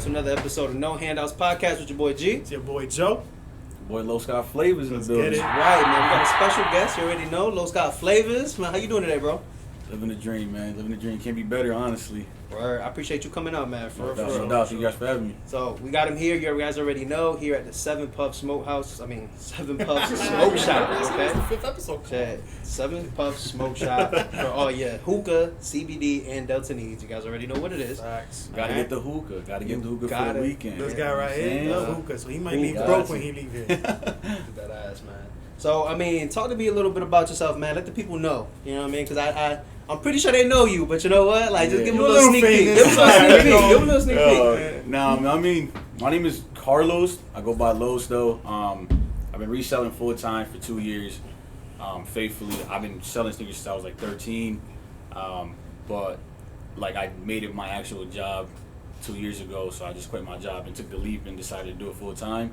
to another episode of No Handouts Podcast with your boy G. It's your boy Joe. Boy, Los Got Flavas in the building. That's right, man. We got a special guest. You already know. Los Got Flavas. Man, how you doing today, bro? Living the dream, man. Living the dream. Can't be better, honestly. Word. I appreciate you coming out, man. No doubt. Thank you guys for having me. So, we got him here. You guys already know. Here at the 7 Puff Smokehouse. Seven Puffs Smoke Shop. Okay? It's the 5th episode. Yeah, 7 Puff Smoke Shop for all your hookah, CBD, and Delta needs. You guys already know what it is. Facts. Gotta get the hookah. Gotta get the hookah for the weekend. This guy right here, the hookah, so he might leave broke when he leave here. That ass, man. So, I mean, talk to me a little bit about yourself, man. Let the people know. You know what I mean? Because I'm pretty sure they know you, but you know what? Like, just give them a little sneak peek. Give them a little sneak peek. Nah, I mean, my name is Carlos. I go by Los, though. I've been reselling full-time for 2 years, faithfully. I've been selling sneakers since I was like 13. But, like, I made it my actual job 2 years ago, so I just quit my job and took the leap and decided to do it full-time.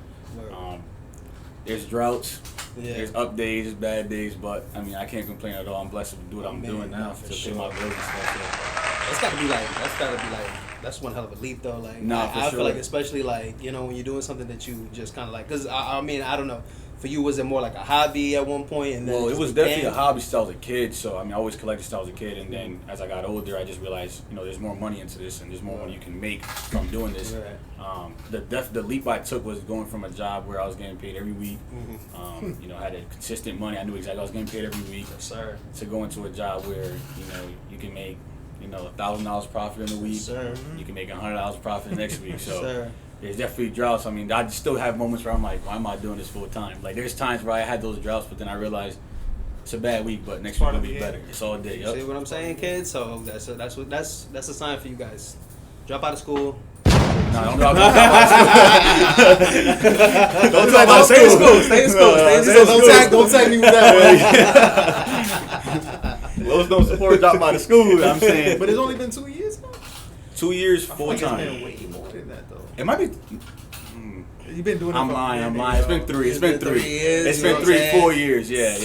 There's droughts, there's up days, there's bad days, but I mean, I can't complain at all. I'm blessed to do what I'm doing now to pay my bills and stuff. So. That's one hell of a leap, though. Like, I feel like, especially like, you know, when you're doing something that you just kind of like, because I mean, I don't know. For you, was it more like a hobby at one point? And then well, it was definitely a hobby since I was a kid. So, I mean, I always collected since I was a kid. And then as I got older, I just realized, you know, there's more money into this and there's more money you can make from doing this. The leap I took was going from a job where I was getting paid every week. You know, I had a consistent money. I knew exactly I was getting paid every week. Yes, sir. To go into a job where, you know, you can make, you know, $1,000 profit in a week. Yes, sir. You can make $100 profit the next week. So. Sir. There's definitely droughts. I mean, I still have moments where I'm like, why am I doing this full time? Like, there's times where I had those droughts, but then I realized it's a bad week, but next week will be better. It's all day. Yep. See what I'm saying, kids? So that's a sign for you guys. Drop out of school. No, don't drop out of school. Don't drop out of Stay in school. Stay in school. Don't tag me with that way. Those don't support drop out of school. I'm saying, but it's only been 2 years now. 2 years full time. It's been way more than that, though. It might be. You've been doing it. I'm lying. It's been 3. It's been 3 years. It's been 4 years. Yeah.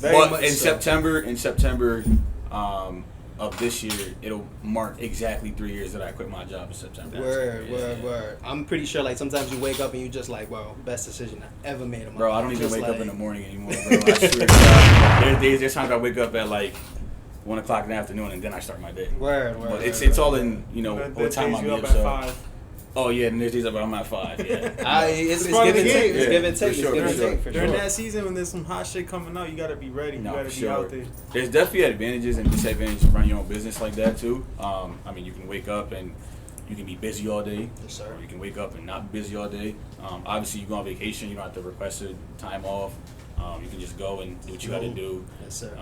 But in so. September, of this year, it'll mark exactly 3 years that I quit my job in September. Word. I'm pretty sure, like, sometimes you wake up and you just like, well, best decision I ever made in my life. Bro, I don't even wake up in the morning anymore, bro. I swear to God. There's times I wake up at like 1 o'clock in the afternoon and then I start my day. But it's all in, you know, what time I'm up up. at 5. Oh yeah, and there's days I'm at 5. Yeah. It's give and take. It's give and take. For sure. During that season when there's some hot shit coming out, you gotta be ready. You gotta be out there. There's definitely advantages and disadvantages to run your own business like that too. I mean, you can wake up and you can be busy all day. Yes, sir. Or you can wake up and not be busy all day. Obviously, you go on vacation, you don't have to request a time off. You can just go and do what you got to do. Yes, sir.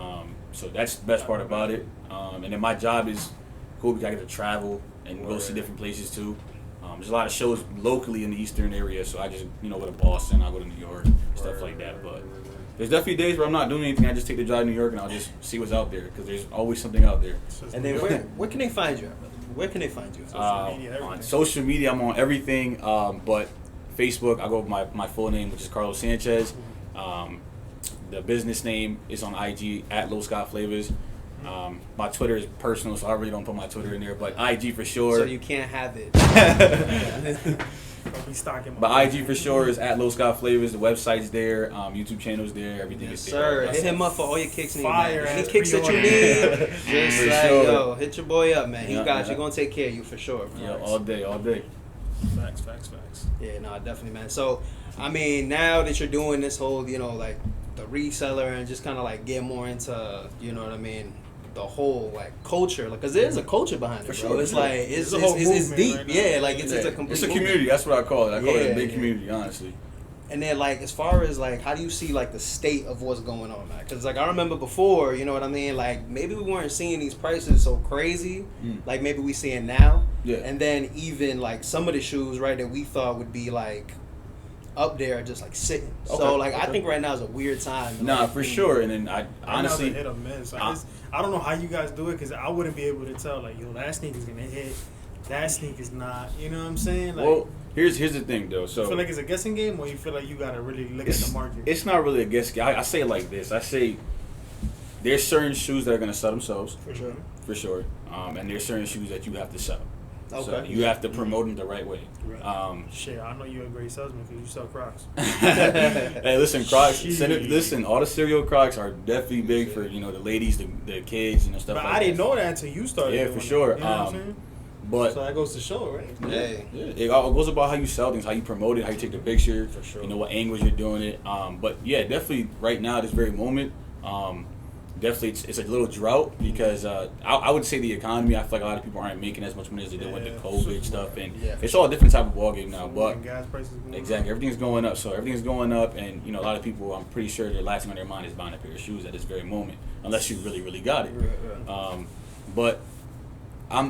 So that's the best part about it. And then my job is cool because I get to travel and go see different places too. There's a lot of shows locally in the eastern area, so I just, you know, go to Boston, I'll go to New York, stuff like that. But there's definitely days where I'm not doing anything. I just take the drive to New York and I'll just see what's out there because there's always something out there. And then where can they find you at, brother? Where can they find you? On social media, I'm on everything, but Facebook, I go with my full name, which is Carlos Sanchez. The business name is on IG at Los Got Flavas. My Twitter is personal, so I really don't put my Twitter in there, but IG for sure. So you can't have it. But IG for sure is at Los Got Flavas. The website's there, YouTube channel's there, everything is there. Sir, hit him up for all your kicks needs. Any kicks that you need, just like, yo, hit your boy up, man. He got you. Gonna take care of you for sure. Yeah, all day. Facts. Yeah, no, definitely, man. So, I mean, now that you're doing this whole, you know, like the reseller and just kind of like get more into, you know what I mean, the whole like culture, like, cause there's a culture behind it, bro. Sure, it's like it's deep, right? Yeah, like it's a complete. It's a community. Movement. That's what I call it. I call it a big community, honestly. And then, like, as far as like, how do you see like the state of what's going on, man? Because like I remember before, you know what I mean? Like maybe we weren't seeing these prices so crazy, like maybe we seeing now. Yeah. And then even like some of the shoes, right, that we thought would be like up there, just like sitting. Okay. So like I think right now is a weird time. Nah, like, for sure. And then I honestly hit or miss. I don't know how you guys do it because I wouldn't be able to tell like, yo, that sneaker's gonna hit, that sneaker's not. You know what I'm saying? Like, well, here's the thing though. So you feel like it's a guessing game, or you feel like you gotta really look at the market? It's not really a guessing game. I say it like this. I say there's certain shoes that are gonna sell themselves for sure. And there's certain shoes that you have to sell. Okay. So you have to promote them the right way. Right. Shit, I know you're a great salesman because you sell Crocs. Hey, listen, Crocs. Shit. Listen, all the cereal Crocs are definitely big for the ladies, the kids, stuff But like that. I didn't know that until you started. Yeah, doing for sure. It, you know what I'm saying? But So that goes to show, right? Hey. yeah, it all goes about how you sell things, how you promote it, how you take the picture, For sure. what angles you're doing it. But yeah, definitely right now, this very moment, definitely it's a little drought because I would say the economy. I feel like a lot of people aren't making as much money as they did with the COVID stuff, and Yeah, it's all a different type of ballgame now. But gas prices going exactly, everything's going up. So everything's going up, and a lot of people, I'm pretty sure their last thing on their mind is buying a pair of shoes at this very moment, unless you really, really got it. Right. But I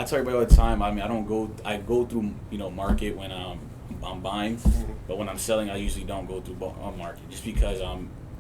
tell everybody all the time. I mean, I go through market when I'm buying, but when I'm selling, I usually don't go through market just because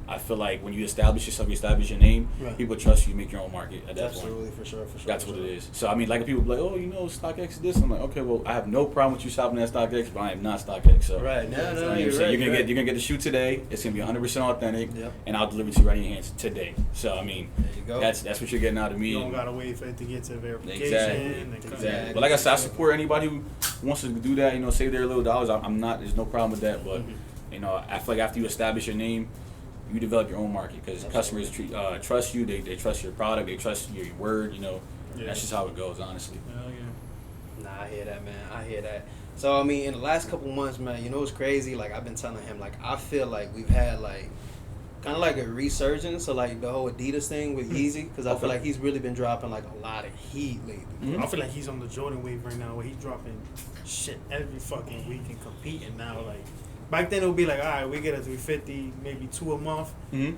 I feel like when you establish yourself, you establish your name, Right. people trust you, make your own market at that Absolutely, point. for sure. That's what it is. So I mean, like people be like, oh, StockX is this. I'm like, okay, well, I have no problem with you shopping at StockX, but I am not StockX. So Right. No, you know what I'm you're saying? right. You're gonna get the shoe today. It's gonna be 100% authentic, Yep. and I'll deliver it to you right in your hands today. So I mean, There you go. that's what you're getting out of me. You don't and- gotta wait for it to get to verification. Exactly. But like I said, I support anybody who wants to do that. Save their little dollars. I'm not. There's no problem with that. But I feel like after you establish your name, you develop your own market because customers trust you. They trust your product. They trust your word. That's just how it goes. Honestly. Hell yeah. Nah, I hear that, man. I hear that. So I mean, in the last couple months, man, it's crazy. Like I've been telling him, like I feel like we've had like kind of like a resurgence of like the whole Adidas thing with Yeezy, because I feel like he's really been dropping like a lot of heat lately. I feel like he's on the Jordan wave right now where he's dropping shit every fucking week and competing now. Like back then it would be like, all right, we get a 350, maybe 2 a month.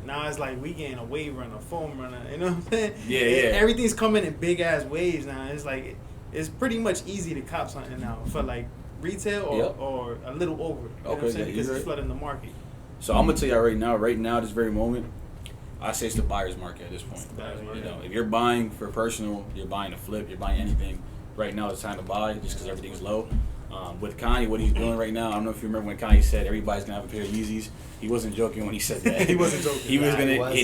Now it's like we getting a wave runner, a foam runner. You know what I'm saying? Yeah. Everything's coming in big ass waves now. It's like it's pretty much easy to cop something now for like retail or a little over. You know what I'm saying? Because it's flooding the market. So I'm gonna tell you right now, this very moment, I say it's the buyer's market at this point. If you're buying for personal, you're buying a flip, you're buying anything. Right now, it's time to buy just because everything's low. With Kanye, what he's doing right now, I don't know if you remember when Kanye said everybody's gonna have a pair of Yeezys. He wasn't joking when he said that. He wasn't joking. He was gonna, and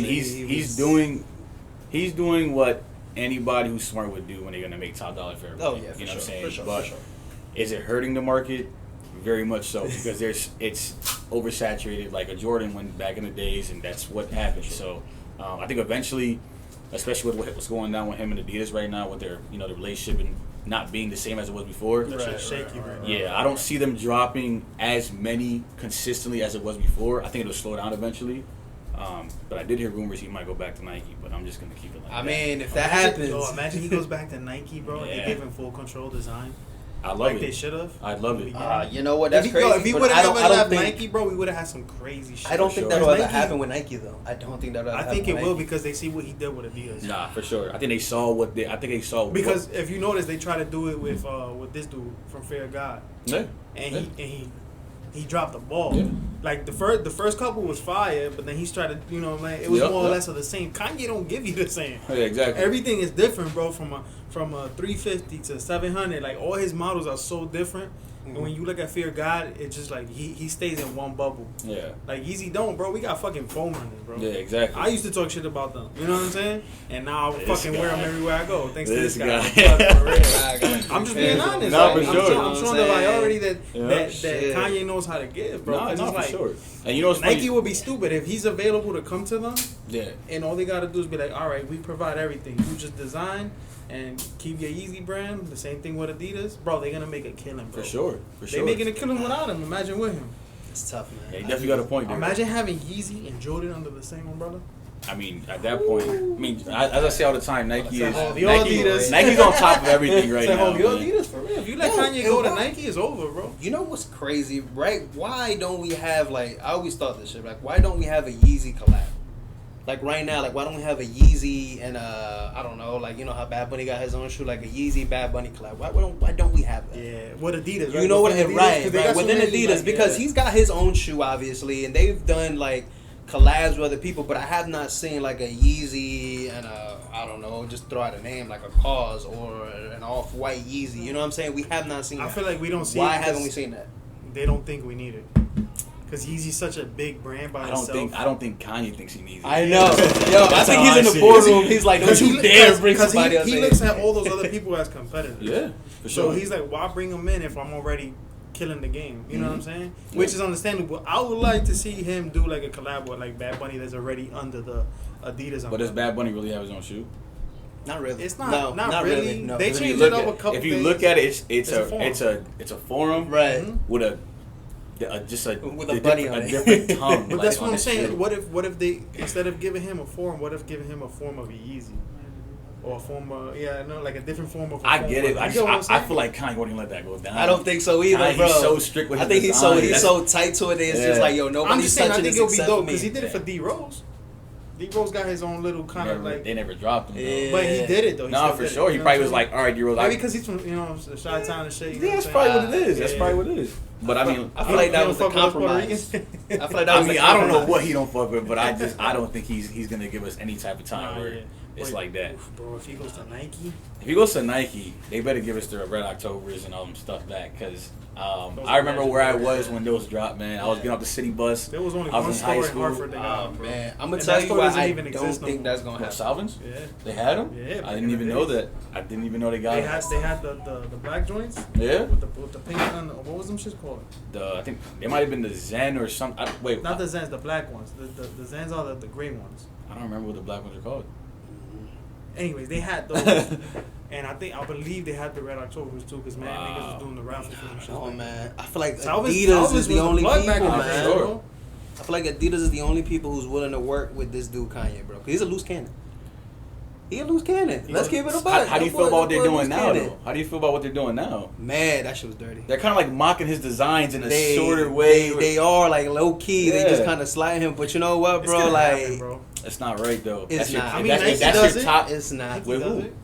he's doing what anybody who's smart would do when they're gonna make top dollar for everything. Oh yeah, you know what I'm saying? For sure, but for sure. is it hurting the market? Very much so, because it's oversaturated like a Jordan went back in the days, and that's what happened. So I think eventually, especially with what's going down with him and Adidas right now, with their the relationship and not being the same as it was before. Yeah, I don't see them dropping as many consistently as it was before. I think it'll slow down eventually. But I did hear rumors he might go back to Nike, but I'm just gonna keep it like that. I mean, if that happens, imagine he goes back to Nike, bro. And they give him full control design. I love like it. They should have. I'd love it. You know what? That's crazy. If he would have I ever don't left think Nike, bro, we would have had some crazy shit. I don't think sure. that'll ever Nike- happen with Nike though. I don't think that'll. I happen think it with will Nike. because they see what he did with Adidas. Nah, for sure. I think they saw what they. I think they saw Because if you notice, they try to do it with this dude from Fair God, Yeah. and he dropped the ball. Yeah. Like the first couple was fire, but then he's tried to it was more or less of the same. Kanye don't give you the same. Yeah, exactly. Everything is different, bro. From a 350 to 700, like all his models are so different. And when you look at Fear God, it's just like he stays in one bubble. Yeah. Like Yeezy don't, bro. We got fucking foam runners, bro. Yeah, exactly. I used to talk shit about them. You know what I'm saying? And now I This fucking wear them guy. everywhere I go. Thanks to This this guy. guy. For real. I'm just being honest. No, like, for sure. I'm showing the priority that Yeah. that Shit. Kanye knows how to give, bro. 'Cause No, it's for like, sure. And you know what's Nike funny? would be stupid if he's available to come to them, Yeah. and all they gotta do is be like, all right, we provide everything. You just design and keep your Yeezy brand. The same thing with Adidas, bro. They're gonna make a killing, bro. For sure. For sure. They're making a killing without him. Imagine with him. It's tough, man. Yeah, you definitely got a point there. Imagine having Yeezy and Jordan under the same umbrella. I mean, at that point, as I say all the time, Nike is The Adidas. Nike's on top of everything right It's like, now. oh, the man. Adidas for real. If you let Yo, Kanye go to why- Nike, it's over, bro. You know what's crazy, right? Why don't we have like? I always thought this shit. Like, why don't we have a Yeezy collab? Like right now, like why don't we have a Yeezy and I don't know, like how Bad Bunny got his own shoe, like a Yeezy Bad Bunny collab. Why don't we have that? Yeah, with Adidas. You know what? Within Adidas, Right, 'cause they right. got so Within many, Adidas, like, because he's got his own shoe, obviously, and they've done like collabs with other people, but I have not seen like a Yeezy and I don't know, just throw out a name like a Cause or an Off-White Yeezy. You know what I'm saying? We have not seen. I that. feel like we don't see. Why it 'cause haven't we seen that? They don't think we need it. Because Yeezy's such a big brand by I itself. don't think Kanye thinks he needs it. I know. Yo, I think he's in the boardroom. He's like, don't you dare bring somebody else in. He looks at all those other people as competitors. Yeah, for So sure. he's like, why bring them in if I'm already killing the game? You know what I'm saying? Which is understandable. I would like to see him do like a collab with like Bad Bunny that's already under the Adidas umbrella. But does Bad Bunny really have his own shoe? Not really. It's not. No, not really. No. They If you changed look it up at- a couple. If you things. look at it, it's a forum, Right. with a bunny on a it. different tongue. But like, that's on what I'm the saying. shoe. What if they, instead of giving him a form, what if giving him a form of a Yeezy? Or a form of, like a different form of a I form get of- it. you get what I'm I saying? feel like Kanye wouldn't let that go down. I don't think so either, Kanye, bro. He's so strict with I his think design. he's so tight to it. It's just like, yo, I'm nobody's just saying, I touching think this it'll be except dope for because me. he did it for D Rose. D Rose got his own little kind of like, They never dropped him, though. Yeah. but he did it though. He No, still for did it, sure. you He know probably what was I'm like, all right, D-Rose. saying? Maybe because he's from the Chi-Town and shit. You know Yeah, that's what I'm probably saying? what it is. That's probably what it is. But I mean, I feel like that was the You don't fuck with compromise. Puerto I feel like that I was mean, the I don't know compromise. what he don't fuck with, but I don't think he's gonna give us any type of time Nah, where yeah. it's Wait, like that. oof, bro, if he goes to Nike, If he goes to Nike, they better give us the Red Octobers and all them stuff back, because Those I remember where I legendary. was when those dropped, man. I was getting off the city bus. there was only I was one in high store in school. Hartford that got Oh him, bro. man, I'm gonna And tell that you store why doesn't I even don't exist no think more. that's gonna What, happen. Salvins? Yeah. They had them? Yeah, I back didn't in even the know days. that. I didn't even know they got They it. had the black joints. Yeah? With the pink and what was them shits called? I think they might have been the Zen or something. Wait, Not the Zens, the black ones. The Zens are the gray ones. I don't remember what the black ones are called. Anyways, they had those, and I believe they had the Red Octobers too, because man, niggas was doing the raffles for them shits. Oh back man, I feel like Salvins- Adidas Salvins is the was only plug people, back in the man. day, Sure. bro. I feel like Adidas is the only people who's willing to work with this dude Kanye, bro. Cause he's a loose cannon. He a loose cannon. Let's keep it a buck. How do you feel about what they're doing now, though? How do you feel about what they're doing now? Man, that shit was dirty. They're kind of like mocking his designs in a shorter way. They are like low key. They Yeah. just kind of slide him. But you know what, It's bro? gonna Like happen, bro. It's not right, though. It's That's your- not. if I mean, that's, Nike if that's does your it. top. it's not. Nike With does who? it.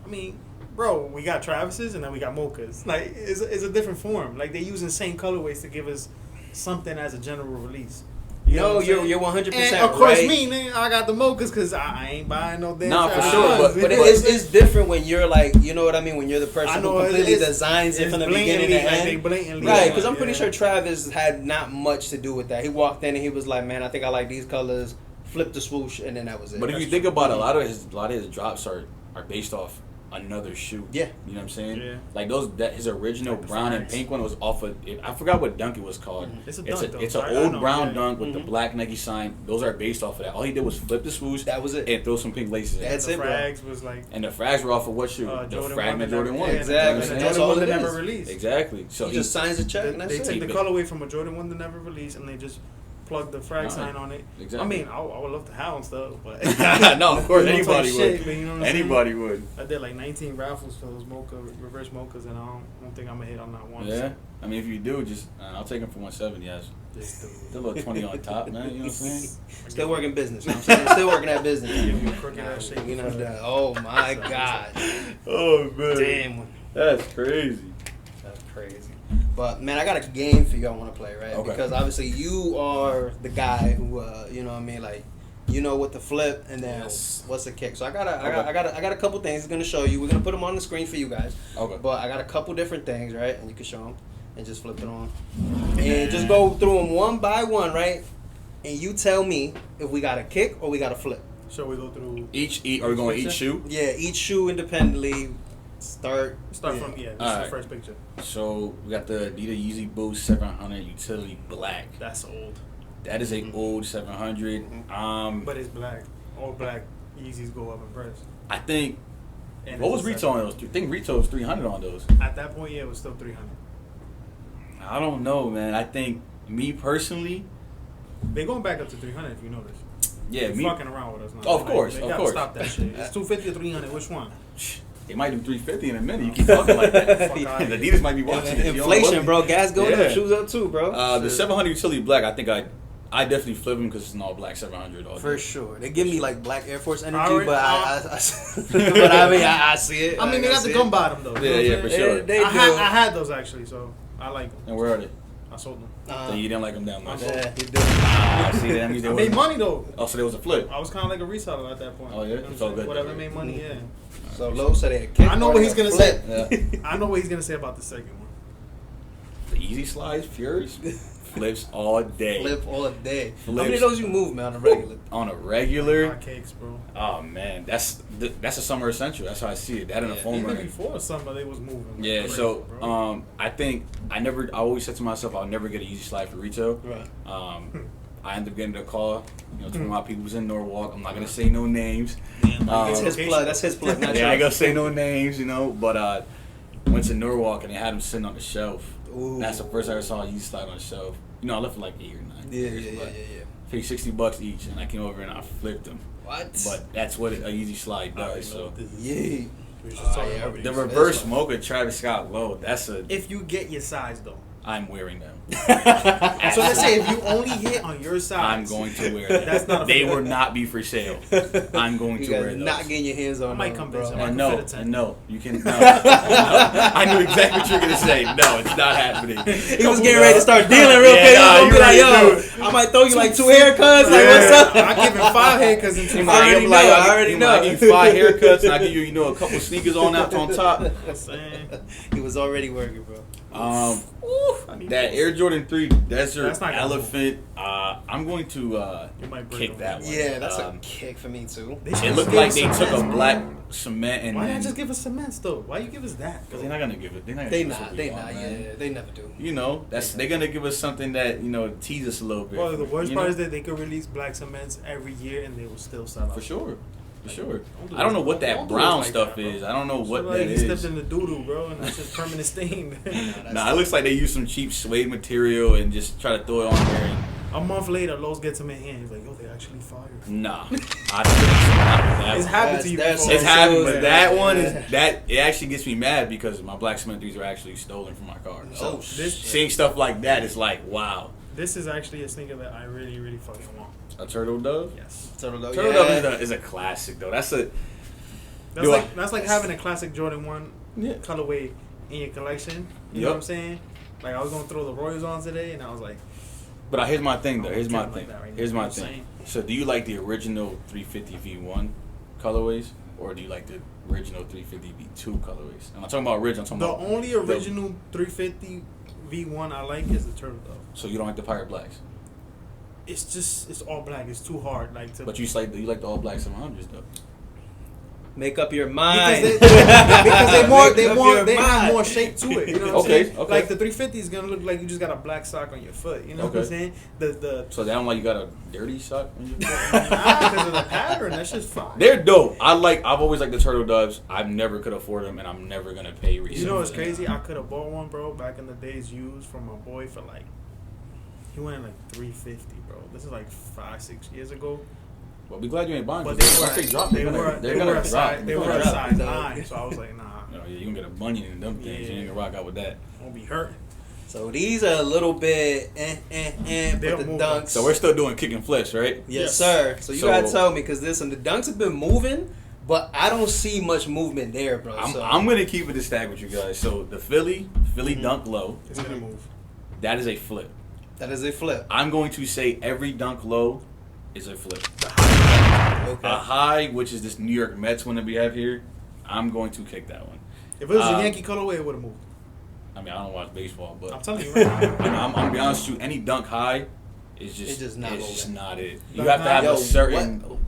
I mean, bro, we got Travis's and then we got Mochas. Like, it's a different form. Like, they use the same colorways to give us something as a general release. You know No, what I'm saying? you're 100% And of course, right. me, nigga, I got the Mochas because I ain't buying no damn. Nah, for Travis sure, Scotts. But it's different when you're like, you know what I mean? When you're the person I who know completely it's designs it it's from the beginning blatantly, to like, they end. blatantly. Right, because I'm pretty yeah. sure Travis had not much to do with that. He walked in and he was like, man, I think I like these colors, flipped the swoosh, and then that was it. But if you think about it, a lot of his drops are based off another shoe. Yeah. You know what I'm saying? Yeah. Like his original Like the brown and Flags. pink one was off of I forgot what dunk it was called. It's a It's dunk, though. it's an I old know, brown yeah. dunk with the black Nike sign. Those are based off of that. All he did was flip the swoosh That was it. and throw some pink laces in. That's the it, bro. Frags was like And the frags were off of what shoe? The Jordan Fragment 1 that Jordan never- 1. yeah, Exactly. And the That's Jordan all 1 it that never is. released. Exactly. So He just signs a check and that's They it. take the colorway from a Jordan 1 that never released and they just plug the frag sign on it. Exactly. I mean, I would love to have them stuff, but no, of course You know, anybody talk would. shit, but you know what I'm saying? Anybody would. I did like 19 raffles for those reverse mochas, and I don't think I'm gonna hit on that one. Yeah. I mean, if you do, just I'll take them for 170. Yes. This The little 20 on top, man. You know what I'm saying? Still working business. You know what I'm saying? Still working that business. Give you a crooked ass shake. You know that. Oh my God. Oh man. Damn. That's crazy. That's crazy. But man, I got a game for you I want to play, right? Okay. Because obviously you are the guy who, you know what I mean, like, you know what to flip and then Yes. what's the kick. So I got a couple things I'm gonna show you. We're gonna put them on the screen for you guys. Okay. But I got a couple different things, right? And you can show them and just flip it on and just go through them one by one, right? And you tell me if we got a kick or we got a flip. Shall we go through? Are we going each shoe? Yeah, each shoe independently. Start Start yeah. from this is Alright. the first picture. So we got the Adidas Yeezy Boost 700 Utility Black. That's old, That is a old 700. but it's black. All black Yeezys go up in price. I think And what it's was a retail on those? I think retail was 300 on those. At that point, yeah, it was still 300. I don't know, man. I think me personally, They going back up to 300 if you notice. yeah, They're me. fucking around with us now. Oh, of course, they of gotta course. stop that shit. It's 250 or 300. Which one? They might do 350 in a minute. You keep talking like that. Fuck outta And here. Adidas might be watching it. You don't know Inflation, what- bro. Gas going Yeah. up, shoes up too, bro. The Shit. 700 Utility Black, I think I definitely flip them because it's an all black 700 all For day. sure. They give me like Black Air Force energy, Alright, but but I mean, I see it. I mean, they got the gun bottom though. Yeah, yeah, for sure. They I do. had those actually, so I like them. And where are they? I sold them. So you didn't like them that much. Yeah, you do. Ah, see, that means they I made was. money though. Oh, so there was a flip. I was kind of like a reseller at that point. Oh, yeah? You know what It I'm felt saying? good, Whatever though. made money, yeah. So Low said they kick. I know or what they he's gonna flip. Yeah. I know what he's gonna say about the second one. The Easy Slides, Pures, flips all day. Flip all day. Flips. How many of those you move, man, on a regular? On a regular. Hot cakes, bro. Oh man, that's a summer essential. That's how I see it. That and a foam Even runner. before summer, they was moving. like Yeah, crazy, so bro. I think I always said to myself I'll never get an Easy Slide for retail. Right. I ended up getting a call. You know, to my people was in Norwalk. I'm not gonna say no names. That's his plug. That's his plug. Not Yeah, I ain't yours. gonna say no names, you know. But went to Norwalk and they had him sitting on the shelf. Ooh. That's the first I ever saw a Easy Slide on the shelf. You know, I left for like 8 or 9 Yeah, years. yeah, but yeah. paid $60 each, and I came over and I flipped them. What? But that's what a Easy Slide I already does. know So what this is. Yeah. We just Oh, talking yeah, about the the these. reverse one. mocha Travis Scott low. That's a. If you get your size though. I'm wearing them. So let's say if you only hit on your size. I'm going to wear them. That's not a They fit. will not be for sale. I'm going You to wear guys those. not getting your hands on I might them, come bro. visit. And I no, can fit a 10. and no, you can. No, no. I knew exactly what you were gonna say. No, it's not happening. He was getting ready to start dealing real Yeah, quick. nah, He was you gonna be like, ready yo, I might throw you like 2 haircuts. Like, what's up? I give him 5 haircuts in 2 I'm I already like, know, I already I'm know. like, I give you 5 haircuts, and I give you, a couple sneakers on top. He was already working, bro. That Air Jordan 3 Desert That's not gonna Elephant. I'm going to You might break kick them. that one. Yeah, that's a Um, kick for me, too. They should It just looked give like us they some took a cements, black bro. cement and Why then not just give us cements though? Why you give us that? because they're not gonna give it. They're not gonna They give us not, what they we want, not, man. yeah, they never do. You know, they're gonna give us something that tease us a little bit. Well, the worst you part know? is that they could release black cements every year and they will still sell out. For sure. Don't do I don't know this- what that don't do brown this like stuff that, bro. is. I don't know what So, that like, he is. stepped in the doo-doo, bro, and that's just permanent stain. Nah, it looks like they used some cheap suede material and just try to throw it on there. And, A month later, Lowe's gets him in hand. He's like, yo, they actually fired. nah, I don't think so. Not that It's one. happened to you That's- before. It's happened, Yeah. but that one is that. It actually gets me mad because my black cement threes are actually stolen from my car. So Oh, shit. seeing stuff like that is like, wow. This is actually a sneaker that I really, really fucking want. A turtle dove. Yes. Turtle Dove, Turtle yeah. dove is a classic though. That's a. That's Do I- like that's like having a classic Jordan 1 Yeah. colorway in your collection. You know what I'm saying? Like, I was going to throw the Royals on today, and I was like, But here's my thing though. I Here's don't my care thing. like that right Here's now, my you know what I'm thing. So do you like the original 350 V1 colorways, or do you like the original 350 V2 colorways? And I'm talking about original. I'm the talking about only original 350 V1 I like is the Turtle Dove. So you don't like the Pirate Blacks, It's all black. It's too hard. Like to but you like the all black 700s though. Make up your mind. because they Make up your have mind. more shape to it. You know what Okay, I'm saying? okay. Like the 350 is gonna look like you just got a black sock on your foot. You know what I'm Okay. saying? The So they don't like you got a dirty sock on your foot? because of the pattern. That's just fine. They're dope. I've always liked the Turtle Doves. I've never could afford them, and I'm never gonna pay resale. You know what's for them. crazy? I could have bought one, bro, back in the days used from my boy for like, he went like 350, bro. This is like 5-6 years ago. Well, be glad you ain't buying. But because they were once they drop, they they're were gonna they were drop. a size they They're were gonna a drop. size 9, so I was like, nah, You know, you're gonna get a bunion in them things. Yeah. You ain't gonna rock out with that. won't be hurt. So these are a little bit They'll but the move. dunks. So we're still doing Kickin flips, right? yes, Yes. sir. So you So- gotta tell me, because listen, the dunks have been moving, but I don't see much movement there, bro. So I'm gonna keep it a stack with you guys. So the Philly Mm-hmm. dunk low, It's gonna move. that is a flip. that is a flip. I'm going to say every dunk low is a flip. Okay. A high, which is this New York Mets one that we have here, I'm going to kick that one. If it was a Um, Yankee colorway, it would have moved. I mean, I don't watch baseball, but I'm telling you right now. I'm gonna be honest with you. Any dunk high is It's just just not it's just moving. not it. You Dunk have to high? have Yo, a certain what's-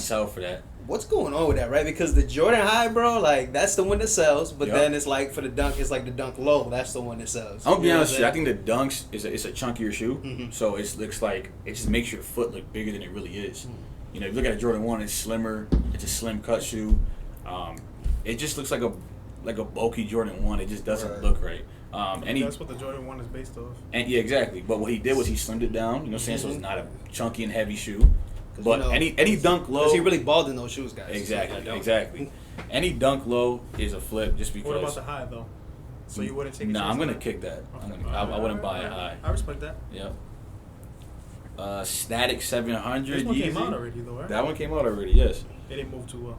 clientele for that. What's going on with that, right? Because the Jordan High, bro, like that's the one that sells, but Yup. then it's like for the dunk, it's like the dunk low. That's the one that sells. I'm gonna be You know honest with you. what I I'm think the dunks is a chunkier shoe, Mhm. so it looks like it just makes your foot look bigger than it really is. You know, if you look at a Jordan 1, it's slimmer. It's a slim cut shoe. It just looks like a bulky Jordan 1. It just doesn't Right. look right. Any That's what the Jordan 1 is based off. and yeah, exactly. But what he did was he slimmed it down. You know, what I'm saying so it's Mhm. not a chunky and heavy shoe. 'Cause, But you know, any dunk low, Because he really balled in those shoes, guys. exactly, Like, exactly. Any dunk low is a flip just because. What about the high though? So you wouldn't take? a Nah, chance I'm gonna on that? kick that. Okay. I wouldn't buy a high. I respect that. Yep. Static 700. This one came Yeezy. out already though, right? That one came out already. Yes. It didn't move too well.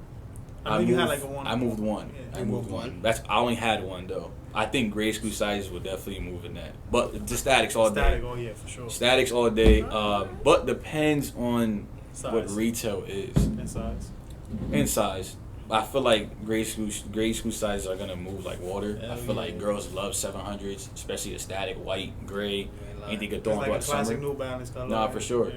I know you had like a one. I moved one. Yeah. I moved one. I only had one though. I think grade school sizes would definitely move in that. But the statics all Static, day. oh yeah, for sure. Statics all day. But depends on Size. what retail is And size. in size. I feel like grade school sizes are gonna move like water. Hell I feel yeah. like girls love 700s, especially a static white, gray. Anything could throw It's on like a classic summer. New Balance color. Nah, for sure.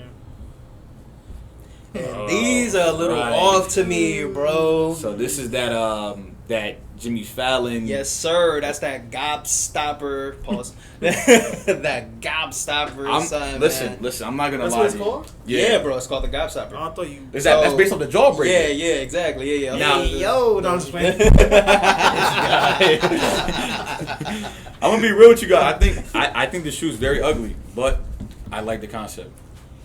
Yeah. And these are a little right. off to me, bro. So this is that Jimmy Fallon. Yes, sir. That's that gobstopper. Pause. That gobstopper. Son, man. Listen. I'm not gonna That's lie what it's to you. called? Yeah, bro. It's called the gobstopper. I thought you. Is that's based on the jawbreaker? Yeah, exactly. Yeah. Now- Hey, yo, No, I'm just playing. I'm gonna be real with you guys. I think the shoe's very ugly, but I like the concept.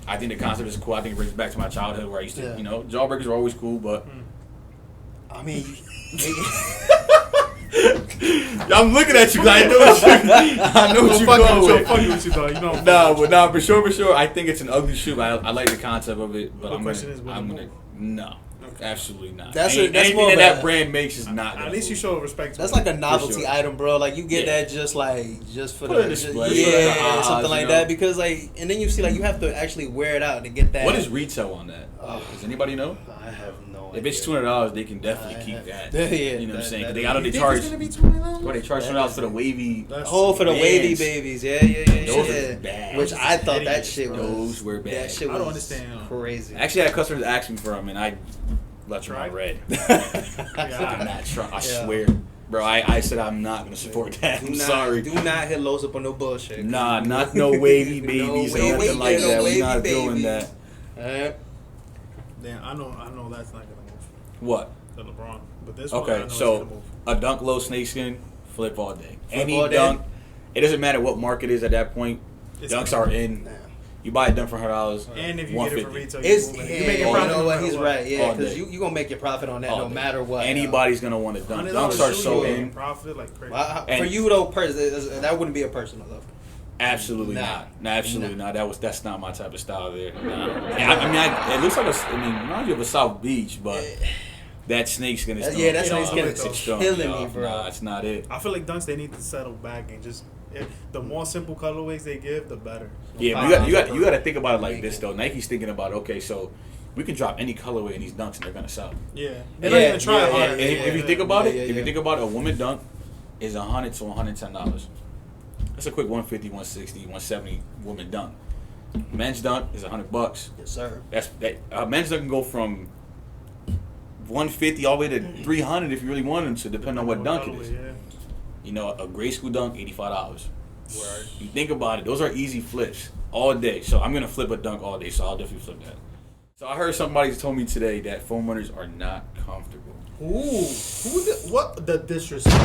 I think the concept is cool. I think it brings me back to my childhood where I used to, Yeah. jawbreakers were always cool, but I mean, I'm looking at you. 'Cause I know what you're going with. Fuck with you though. You know. No, for sure. I think it's an ugly shoe. But I like the concept of it. But The I'm question gonna, is, will I'm it gonna, move? no, absolutely not. That's Anything more of that a- brand makes is not. At least you show respect to that's it. like a novelty sure. item, bro. Like you get Yeah. that just for Put the it in display, yeah, for the eyes, something like you know? that. Because and then you see you have to actually wear it out to get that. What is retail on that? Does anybody know? I have no idea. If it's $200, they can definitely keep that. Yeah, You know what I'm saying? 'Cause that- I know they You think charge. it's gonna be $20? What they charge $200 for the wavy? Oh, for the wavy bands. babies, yeah. Those are bad. Which I thought that Idiots, shit was. Those were bad. That shit was I don't understand. crazy. Actually, I had customers ask me for them, and I left them Try? on red. Yeah. I'm not trying. I Yeah. swear, bro. I said I'm not gonna support that. I'm sorry. Do not hit Los up on no bullshit. Nah, not no wavy No babies wavy- or nothing like no that. We're wavy not doing babies. that. Damn, I know that's not gonna move. What? The LeBron, but this one I know Okay, it's so gonna move. a dunk low snakeskin, flip all day. Any all day? dunk, it doesn't matter what market is at that point. It's Dunks gonna are in. You buy a dunk for $100. And if you get it for 150. retail, It's you yeah, make you it profit. know no what? matter He's what. right. Yeah, All because day. you gonna make your profit on that All no day. matter what. Anybody's gonna want to dunk. Dunks are so in. Profit like crazy. For And- you though, that wouldn't be a personal though. Absolutely Nah. not. No, absolutely Nah. not. That's not my type of style there. Nah. It looks like reminds you of a South Beach, but that snakeskin is. Yeah, that You know, snake's it's getting strong, killing me, bro. Nah, it's not it. I feel like dunks they need to settle back and just the more simple colorways they give, the better. Yeah, but you got to think about it like this though. Nike's thinking about okay, so we can drop any colorway in these dunks and they're gonna sell. Yeah, they don't even try hard. And if you think about it, Yeah, if you yeah. think about it, a woman dunk is $100 to $110. That's a quick 150, 160, 170 woman dunk. Men's dunk is $100. Yes, sir. Men's dunk can go from 150 all the way to 300 if you really want them to, depending on what dunk it is. Yeah. You know, a grade school dunk, $85. Word. You think about it; those are easy flips all day. So I'm gonna flip a dunk all day. So I'll definitely flip that. So I heard somebody told me today that foam runners are not comfortable. Ooh, what the disrespect?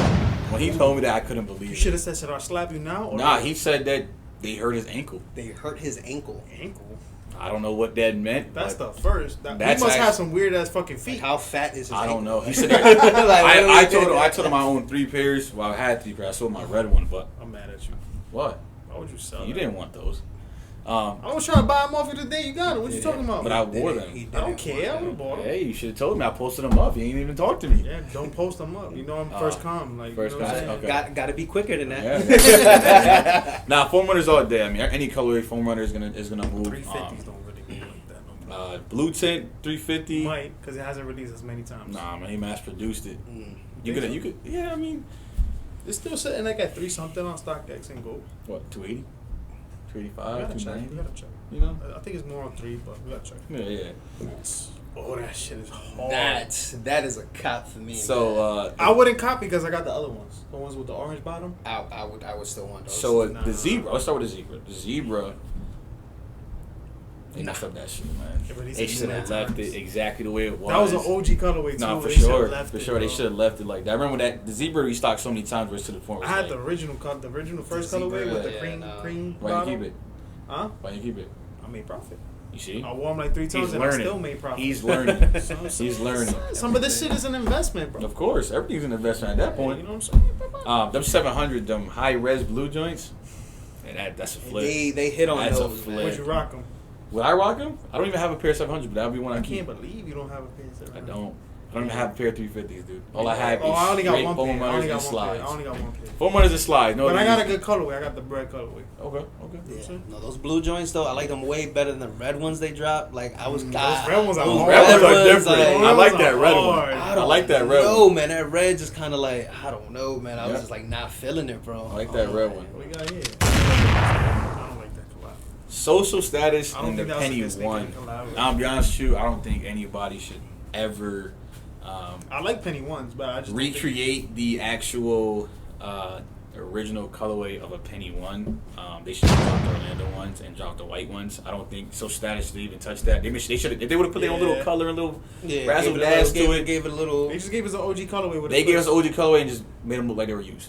When he told me that, I couldn't believe You it. should have said, "Should I slap you now?" Or Nah, he said that they hurt his ankle. They hurt his ankle. ankle. I don't know what that meant. That's but the first. He That's must have actually- some weird ass fucking Like feet. how fat is his I ankle? don't know. He said Like, I literally. told him I own 3 pairs. Well, I had 3 pairs. I sold my red one, but I'm mad at you. what? Why would you sell? You that? didn't want those. I was trying to buy them off you the day you got them. What you talking about? But I Did wore it. them. He I don't didn't care. I want would have bought them. Hey, you should have told me. I posted them up. You ain't even talked to me. Yeah, don't post them up. You know I'm first com. Like first you know what I'm com, saying? okay. Got to be quicker than that. Yeah. Nah, foam runners all day. I mean, any colorway foam runner is gonna move. 350s don't really go like that no more. Blue tint 350. Might because it hasn't released as many times. Nah, man, he mass produced it. You Think could, so? yeah. I mean, It's still sitting like at 3 something on StockX and gold. what 280, We 285, gotta check. 290. We gotta check. You know? I think it's more on 3, but we gotta check. Yeah. Oh, that shit is hard. That is a cop for me. So, I wouldn't copy because I got the other ones. The ones with the orange bottom. I would still want those. Nah. the zebra. Let's start with the zebra. The zebra. They messed up that shit, man. Yeah, but he They said should have new left times. it exactly the way it was. That was an OG colorway too. Nah, for They should've sure. left For it, sure, they bro. should have left it like that. I remember that the zebra restocked so many times where it's to the point where I it's had the like, original the original first The colorway zebra, with the yeah, cream no. cream why you bottom. keep it? Huh? Why you keep it? I made profit. You see? I wore them like 3 times He's and I learning. still made profit. He's learning. So- He's learning. Some of this shit is an investment, bro. Of course, everything's an investment at that point. You know what I'm saying? Them 700, them high res blue joints, and that's a flip. They hit on That's a those. flip. man. Would you rock them? Would I rock them? I don't even have a pair of 700, but that would be one I I keep. can't believe you don't have a pair. I don't. I don't even have a pair of 350s, dude. All I have is I only got straight one foam pair. I runners only got and one slides. pair. I only got one pair. Foam runners and slides. No, But I got a good colorway. I got the bread colorway. Okay. Yeah. No, those blue joints though, I like them way better than the red ones they drop. Like I was, Those red ones are Those hard. red ones are ones, different. like, I like that red hard. one. I like that red No, one. man, that red just kind of like I don't know, man. I was Yeah. just like not feeling it, bro. I like that red one. What we got here? I don't like that collab. Social status I don't and the think that was a penny good sneaker one. collab. I'll be honest with you, I don't think anybody should ever I like penny ones, but I just don't think- recreate the actual original colorway of a penny one. They should drop the Orlando ones and drop the white ones. I don't think social status should even touch that. They should if they would have put their own little Yeah. color and little Yeah, razzle gave dash to it. Gave it a little. They just gave us an OG colorway with They a gave us twist. the OG colorway and just made them look like they were used.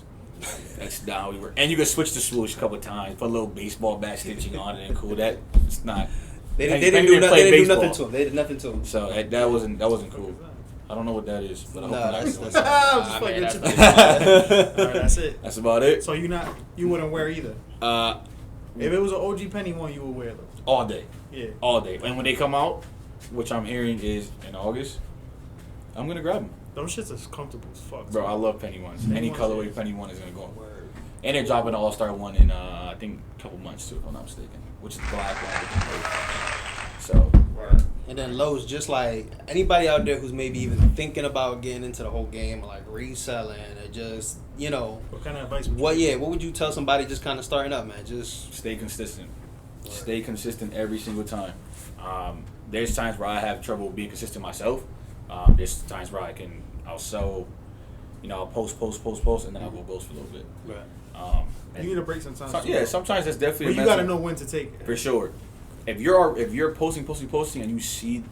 That's not how we were. And you could switch the swoosh a couple of times, put a little baseball bat stitching on it and cool. It's not. They Penny didn't do nothing. play They didn't do baseball. nothing to him. They did nothing to him. So that wasn't cool. I don't know what that is, but I hope Nah, I'm not that's- doing that's- that. I'm just I fucking mean, with you. that's- Alright, that's it. That's about it. So you wouldn't wear either. If it was an OG penny one, you would wear them. All day. Yeah. All day. And when they come out, which I'm hearing is in August, I'm gonna grab them. Those shits is comfortable as fuck. Bro, I love penny ones. Penny Any ones, colorway yeah. penny one is gonna go. And they're dropping the All Star one in I think a couple months too, if I'm not mistaken, which is the black one. So. And then Lowe's, just like anybody out there who's maybe even thinking about getting into the whole game, like reselling, or just What kind of advice would you what would you tell somebody just kind of starting up, man? Just Stay consistent. Stay consistent every single time. There's times where I have trouble being consistent myself. There's times where I'll sell, I'll post, and then I'll go ghost for a little bit. right. You need a break sometimes. So, too, yeah, bro. sometimes that's definitely. But a you gotta mental- know when to take it. for sure. If you're posting, and you see,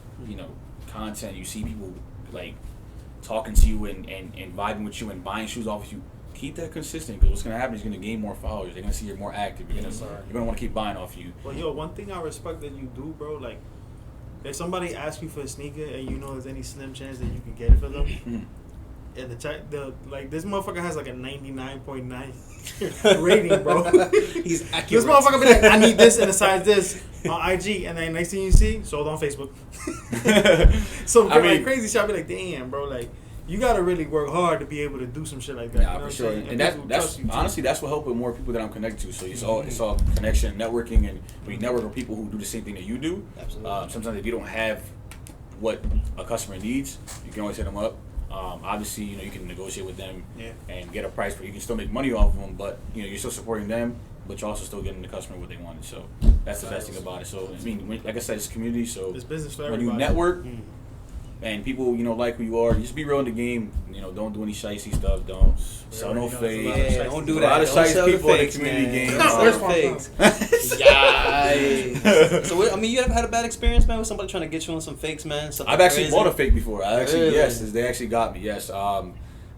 content, you see people like talking to you and vibing with you and buying shoes off of you, keep that consistent, because what's gonna happen is you're gonna gain more followers. They're gonna see you're more active. You're gonna want to keep buying off you. Well, yo, one thing I respect that you do, bro, like, if somebody asks you for a sneaker and you know there's any slim chance that you can get it for them, and this motherfucker has like a 99.9 rating, bro. He's accurate. This motherfucker be like, I need this in a size this on IG, and then next thing you see, sold on Facebook. So I mean- crazy shit. I be like, damn, bro, like, you gotta really work hard to be able to do some shit like that. Yeah, you know for what sure. I'm saying? And people that's trust you, too. honestly that's what helps with more people that I'm connected to. So it's all connection, networking, and when you network with people who do the same thing that you do. Absolutely. Sometimes if you don't have what a customer needs, you can always hit them up. Obviously, you can negotiate with them and get a price where you can still make money off of them, but you're still supporting them, but you're also still getting the customer what they wanted. So that's the best thing about it. So I mean, like I said, it's community. So It's business for when everybody. you network and people like who you are, just be real in the game. Don't do any shicey stuff. Don't sell no already know fake. there's Yeah, don't do A that. lot of Don't shiesty sell the people in the fakes, community man. game. Don't sell Where's the my fakes. Yikes. So I mean, you ever had a bad experience, man, with somebody trying to get you on some fakes, man? Something I've actually crazy? bought a fake before. Really? Yes, they actually got me. Yes.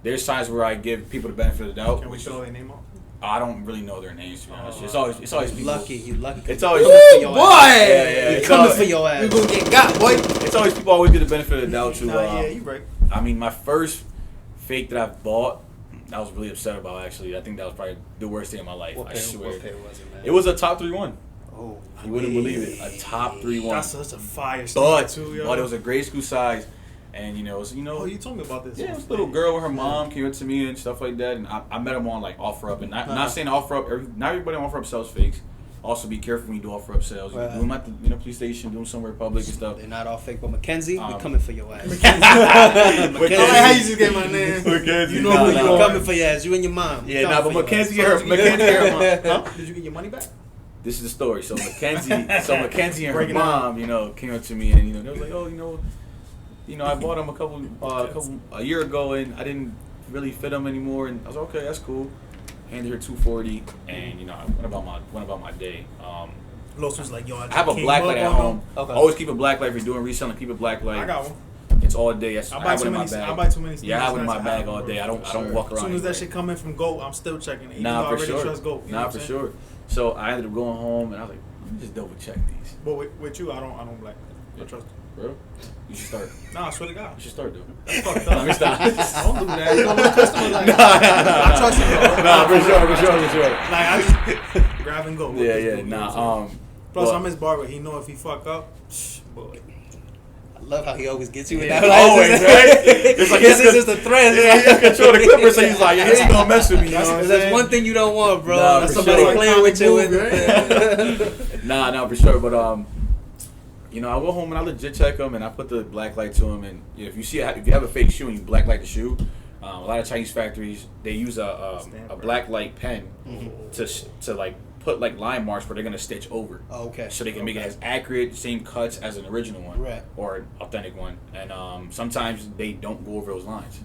There's times where I give people the benefit of the doubt. Can we show their name off? I don't really know their names, to be honest. It's always people. Lucky, you lucky. It's always Coming for your boy! ass. Yeah, He it's coming always- for your ass. You gonna get got, boy. It's always people always get the benefit of the doubt too. Nah, yeah, you right. I mean, my first fake that I've bought, I was really upset about. Actually, I think that was probably the worst day of my life. What I pair, swear. what pair was it, man? It was a top 3-1. Oh, You wouldn't believe it. A top 3-1. That's such a fire story too, yo. But it was a grade school size, and it was Oh, you told me about this. Yeah, it was a little girl with her mom came up to me and stuff like that, and I met them on like OfferUp, and not saying OfferUp. Not everybody on OfferUp sells fakes. Also, be careful when you do OfferUp sales. You Right. do them at the police station, do them somewhere public and stuff. They're not all fake, but Mackenzie, we Um, coming for your ass. I like how you just get my name. Mackenzie, You know who We you are. coming for your ass. You and your mom. Yeah, Coming nah, but for your Mackenzie, ass. her mom. Huh? Did you get your money back? This is the story. So Mackenzie and her Break it mom, came up to me and they was like, oh, I bought them a year ago and I didn't really fit them anymore, and I was like, okay, that's cool. Handed her $240, and I went about my day. Los was like, yo, I have a black light at home. Okay. Always keep a black light if you're doing reselling. Keep a black light. I got one. It's all day. I buy have it too in my many. bag. I buy too many. Yeah, I have it in my sneakers bag not to all have day. them, I bro. don't walk around. As soon as that anywhere. shit coming from GOAT, I'm still checking it. Even though Nah, I for already sure. trust GOAT. You know Nah, what for I'm saying? sure. So I ended up going home and I was like, let me just double check these. But with you, I don't black. I trust you. Bro, you should start. Nah, I swear to God. You should start, dude. That's fucked Let up. me stop. Don't do that. You don't want customers like I trust you, bro. Nah, for sure. Like I just grab and go. Yeah. Nah. Plus, well, I'm his barber. He know if he fuck up, boy. I love how he always gets you with Yeah, that. always, right? It's like this is the thread. Yeah, he has control of the Clippers, so he's like, yeah, he ain't gonna mess with me. You know what I'm That's saying? one thing you don't want, bro. Nah, That's for somebody sure. playing with you. Right? Nah, for sure. But you know, I go home and I legit check them, and I put the black light to them. And if you have a fake shoe and you black light the shoe, a lot of Chinese factories they use a black light pen to like put like line marks where they're gonna stitch over. Oh, okay. So they can make it as accurate, same cuts as an original one, Right. or an authentic one. And sometimes they don't go over those lines.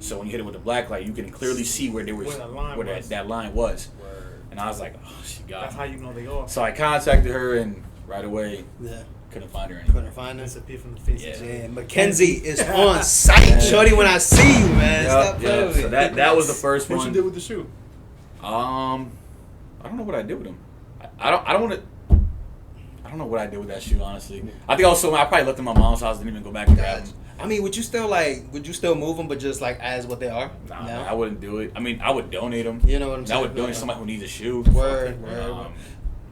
So when you hit it with the black light, you can clearly see where that line was. Word. And I was like, oh, she got That's me. how you know they are. So I contacted her, and right away Yeah. couldn't find her anywhere. Couldn't find us. Disappear from the face. Yeah. Man, Mackenzie is on site, shorty. When I see you, man, stop playing Yeah. with So me. that was the first What one. you did with the shoe? I don't know what I did with him. I don't want to. I don't know what I did with that shoe, honestly. I think I probably left them at my mom's house. Didn't even go back and grab them. I mean, would you still move them, but just like as what they are? Nah, No? I wouldn't do it. I mean, I would donate them. You know what I'm I saying? would donate somebody who needs a shoe. Word.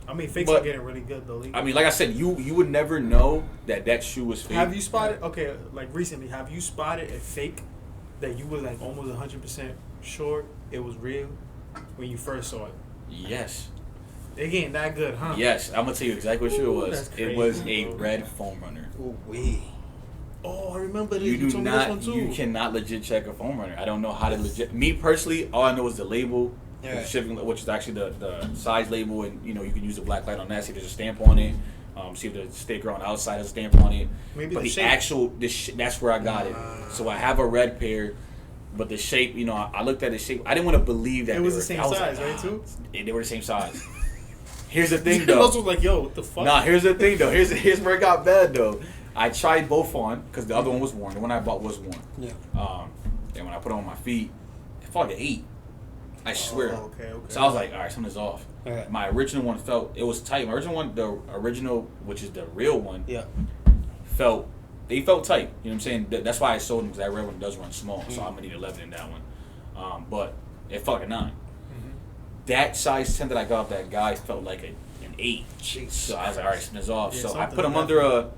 I mean, fakes But- are getting really good though. I mean, like I said, you would never know that shoe was fake. Have you spotted? Okay, like recently, have you spotted a fake that you were like almost 100% sure it was real when you first saw it? Yes. It ain't that good, huh? Yes. I'm gonna tell you exactly what shoe it was. That's It was crazy, a bro. red foam runner. Ooh, wee. Oh, I remember this. You do told me this not. one too. You cannot legit check a foam runner. I don't know how to legit. Me personally, all I know is the label, Yeah. which is actually the size label, and you can use the black light on that. See, if there's a stamp on it. See if the sticker on the outside has a stamp on it. Maybe but the the shape. actual, that's where I got it. So I have a red pair, but the shape, I looked at the shape. I didn't want to believe that It was they the same I was size, like, right, too? They were the same size. Here's the thing, I though. was like, yo, what the fuck? Nah, here's the thing though. Here's where it got bad though. I tried both on because the other one was worn. The one I bought was worn. Yeah. And when I put it on my feet, it felt like an 8. I swear. Oh, okay. So I was like, all right, something's off. Okay. My original one it was tight. My original one, the original, which is the real one, Yeah. they felt tight. You know what I'm saying? That's why I sold them, because that red one does run small. So I'm gonna need 11 in that one. But it felt like a 9. That size 10 that I got off that guy felt like an 8. Jeez. So I was like, all right, something's off. Yeah, So I something put him like under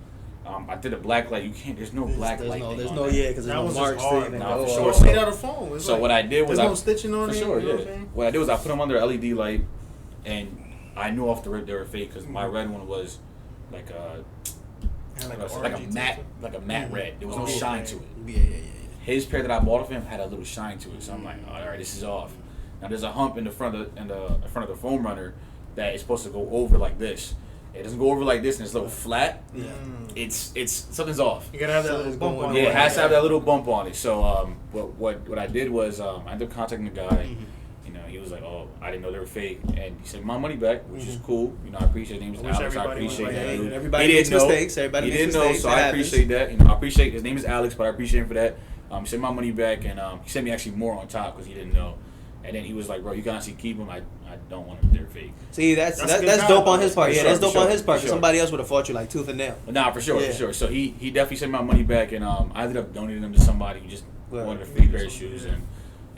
I did a black light. You can't. There's no black light. There's thing no on that. because That there's was no just marks. hard. thing. Nah, for Oh, sure. It's made out of foam. It's So like, what I did was there's no stitching on for it. sure, you know what I'm yeah. saying? What I did was I put them under LED light, and I knew off the rip they were fake because my red one was like a Had like, an like a orangey matte tint. like a matte red. There was no Oh, shine okay. to it. Yeah. His pair that I bought of him had a little shine to it, so I'm like, all right, this is off. Now there's a hump in the front of the foam runner that is supposed to go over like this. It doesn't go over like this, and it's a little flat. Yeah. It's something's off. You gotta have that little Something's bump going on Yeah, it. it has to have that little bump on it. So what I did was I ended up contacting the guy. He was like, "Oh, I didn't know they were fake," and he said my money back, which is cool. I appreciate his name is I wish Alex. I everybody was appreciate like that. that. dude. Everybody He makes didn't know. mistakes. Everybody He makes didn't mistakes. know, so That I happens. appreciate that. I appreciate his name is Alex, but I appreciate him for that. He sent my money back, and he sent me actually more on top because he didn't know. And then he was like, "Bro, you can honestly keep them. I don't want them. They're fake." See, that's That's good dope job, on though. his part. For Yeah, sure, that's dope for on sure, his part. for 'Cause sure. somebody else would have fought you like tooth and nail. Nah, for sure, Yeah. for sure. So he definitely sent my money back, and I ended up donating them to somebody who just Right. wanted a fake pair of shoes. And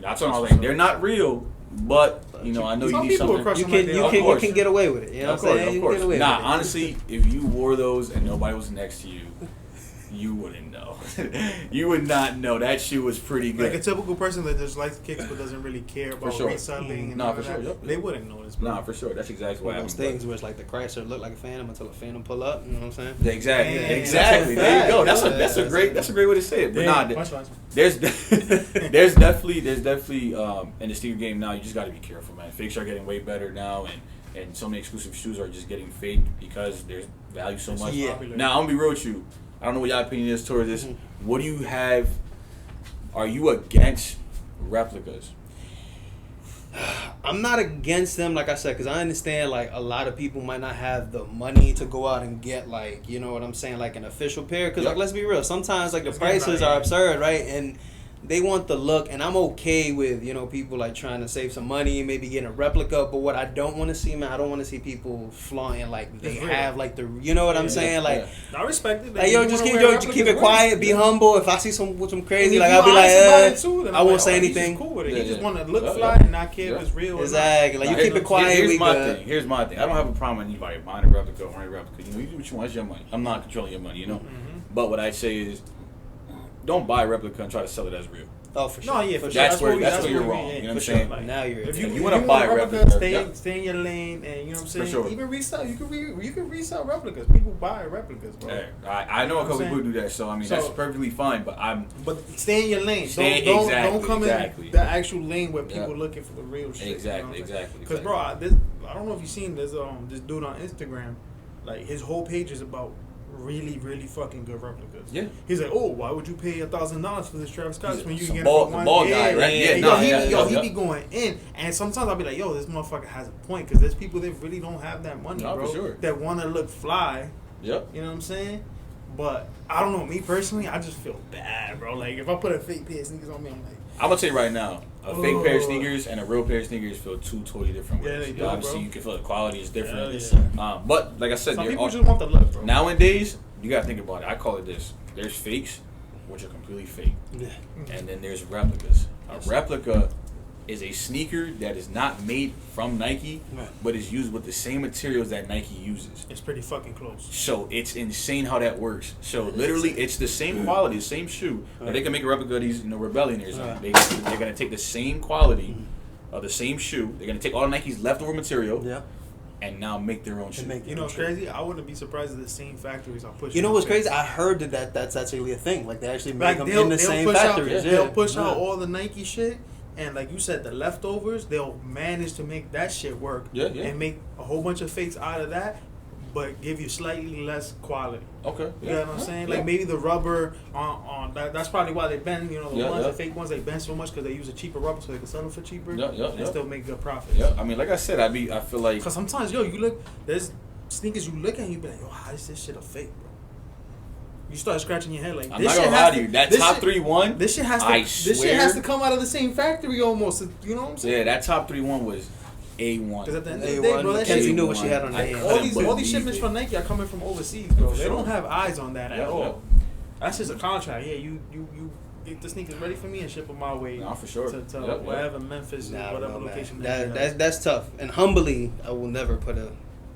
I told him, I was like, "They're not real, but I know you Some need people something." will crush You them can like they you are. can Of you course. can get away with it. You know Of what I'm course, saying? of You course. can get away Nah, with it. honestly, if you wore those and nobody was next to you, you wouldn't know. You would not know. That shoe was pretty good. Like a typical person that just likes kicks but doesn't really care about sure. reselling and Nah, all for that, sure, yep. they wouldn't notice. Bro. Nah, for sure. That's exactly what One of those happened. things where it's like the Chrysler look like a Phantom until a Phantom pull up. You know what I'm saying? Exactly. Yeah, Exactly. that's a There you go. fact. That's a great way to say it. But Yeah, nah, watch. there's definitely in the sneaker game now. You just got to be careful, man. Fakes are getting way better now, and so many exclusive shoes are just getting faked because there's value so much. Yeah. Now I'm gonna be real with you. I don't know what your opinion is towards this. What do you have? Are you against replicas? I'm not against them, like I said, because I understand like a lot of people might not have the money to go out and get like, you know what I'm saying, like an official pair. Because Yep. like, let's be real, sometimes like the It's getting prices right, are yeah. absurd, right? And they want the look, and I'm okay with, you know, people like trying to save some money and maybe getting a replica. But what I don't want to see, man, I don't want to see people flaunting like they It's real. have like the, you know what I'm Yeah, saying, like. Yeah. I respect it. Like, yo, You just wanna keep wear just keep replicas, it quiet, be humble. If I see some And crazy, if like you I'll be like, honest about it too, then I I'm won't like, say oh, he's just anything. cool with it. Yeah, He just yeah. want to look Yeah, fly yeah. and not care if it's real or not. Exactly. Like you Now, keep it quiet. Here's we my good. thing. Here's my thing. I don't have a problem with anybody buying a replica or a replica. You know, you do what you want. It's your money. I'm not controlling your money. You know, But what I say is, don't buy a replica and try to sell it as real. Oh, for sure. No, yeah, for sure. That's where you're we wrong. mean, You know what I'm for saying? sure. Like, Now you're if you you wanna want buy a replica, replica, stay in your lane, and you know what I'm saying. For sure. Even resell, you can resell replicas. People buy replicas, bro. Hey, I know a couple people do that, so I mean that's perfectly fine. But stay in your lane. Don't come in the actual lane where people looking for the real shit. Exactly. Because bro, I don't know if you've seen this dude on Instagram, like his whole page is about really, really fucking good replicas. Yeah. He's like, oh, why would you pay $1,000 for this Travis Scott when you can get it ball, for one? the ball guy, right? He be going in, and sometimes I'll be like, yo, this motherfucker has a point, because there's people that really don't have that money, bro, for sure. that want to look fly. Yep. You know what I'm saying? But I don't know, me personally, I just feel bad, bro. Like if I put a fake pair of sneakers on me, I'm like, I'm gonna tell you right now, a fake pair of sneakers and a real pair of sneakers feel two totally different ways. Yeah, they do, obviously, bro. you can feel the quality is different. Yeah. But like I said, some there people are, just want the look, bro. nowadays you gotta think about it. I call it this: there's fakes, which are completely fake, and then there's replicas. A replica is a sneaker that is not made from Nike, but is used with the same materials that Nike uses. It's pretty fucking close. So it's insane how that works. So literally, it's the same quality, the same shoe. But they can make a replica of these, Rebellionaires. They're gonna take the same quality of the same shoe. They're gonna take all Nike's leftover material, and now make their own shoe. You know what's crazy? I wouldn't be surprised if the same factories are pushing. You know what's crazy? I heard that's actually a thing. Like they actually make like them in the same factories. They'll push out all the Nike shit. And like you said, the leftovers, they'll manage to make that shit work and make a whole bunch of fakes out of that, but give you slightly less quality. Okay. You know what I'm saying? Like maybe the rubber on that's probably why they bend, the fake ones, they bend so much because they use a cheaper rubber so they can sell them for cheaper and still make good profits. Yeah, I mean, like I said, I feel like... Because sometimes, you look, there's sneakers you look at and you be like, yo, how is this shit a fake, bro? You start scratching your head like, I'm not gonna lie to you. That top 3-1, this shit has to come out of the same factory almost. You know what I'm saying? Yeah, that top 3-1 was A1. Because at the end of the day, bro, that Kenzie shit, knew what she had on her hand. All these shipments from Nike are coming from overseas, bro. They don't have eyes on that at all. That's just a contract. Yeah, you get the sneakers ready for me and ship them my way. No, for sure. To wherever Memphis, whatever location. That's tough. And humbly, I will never put a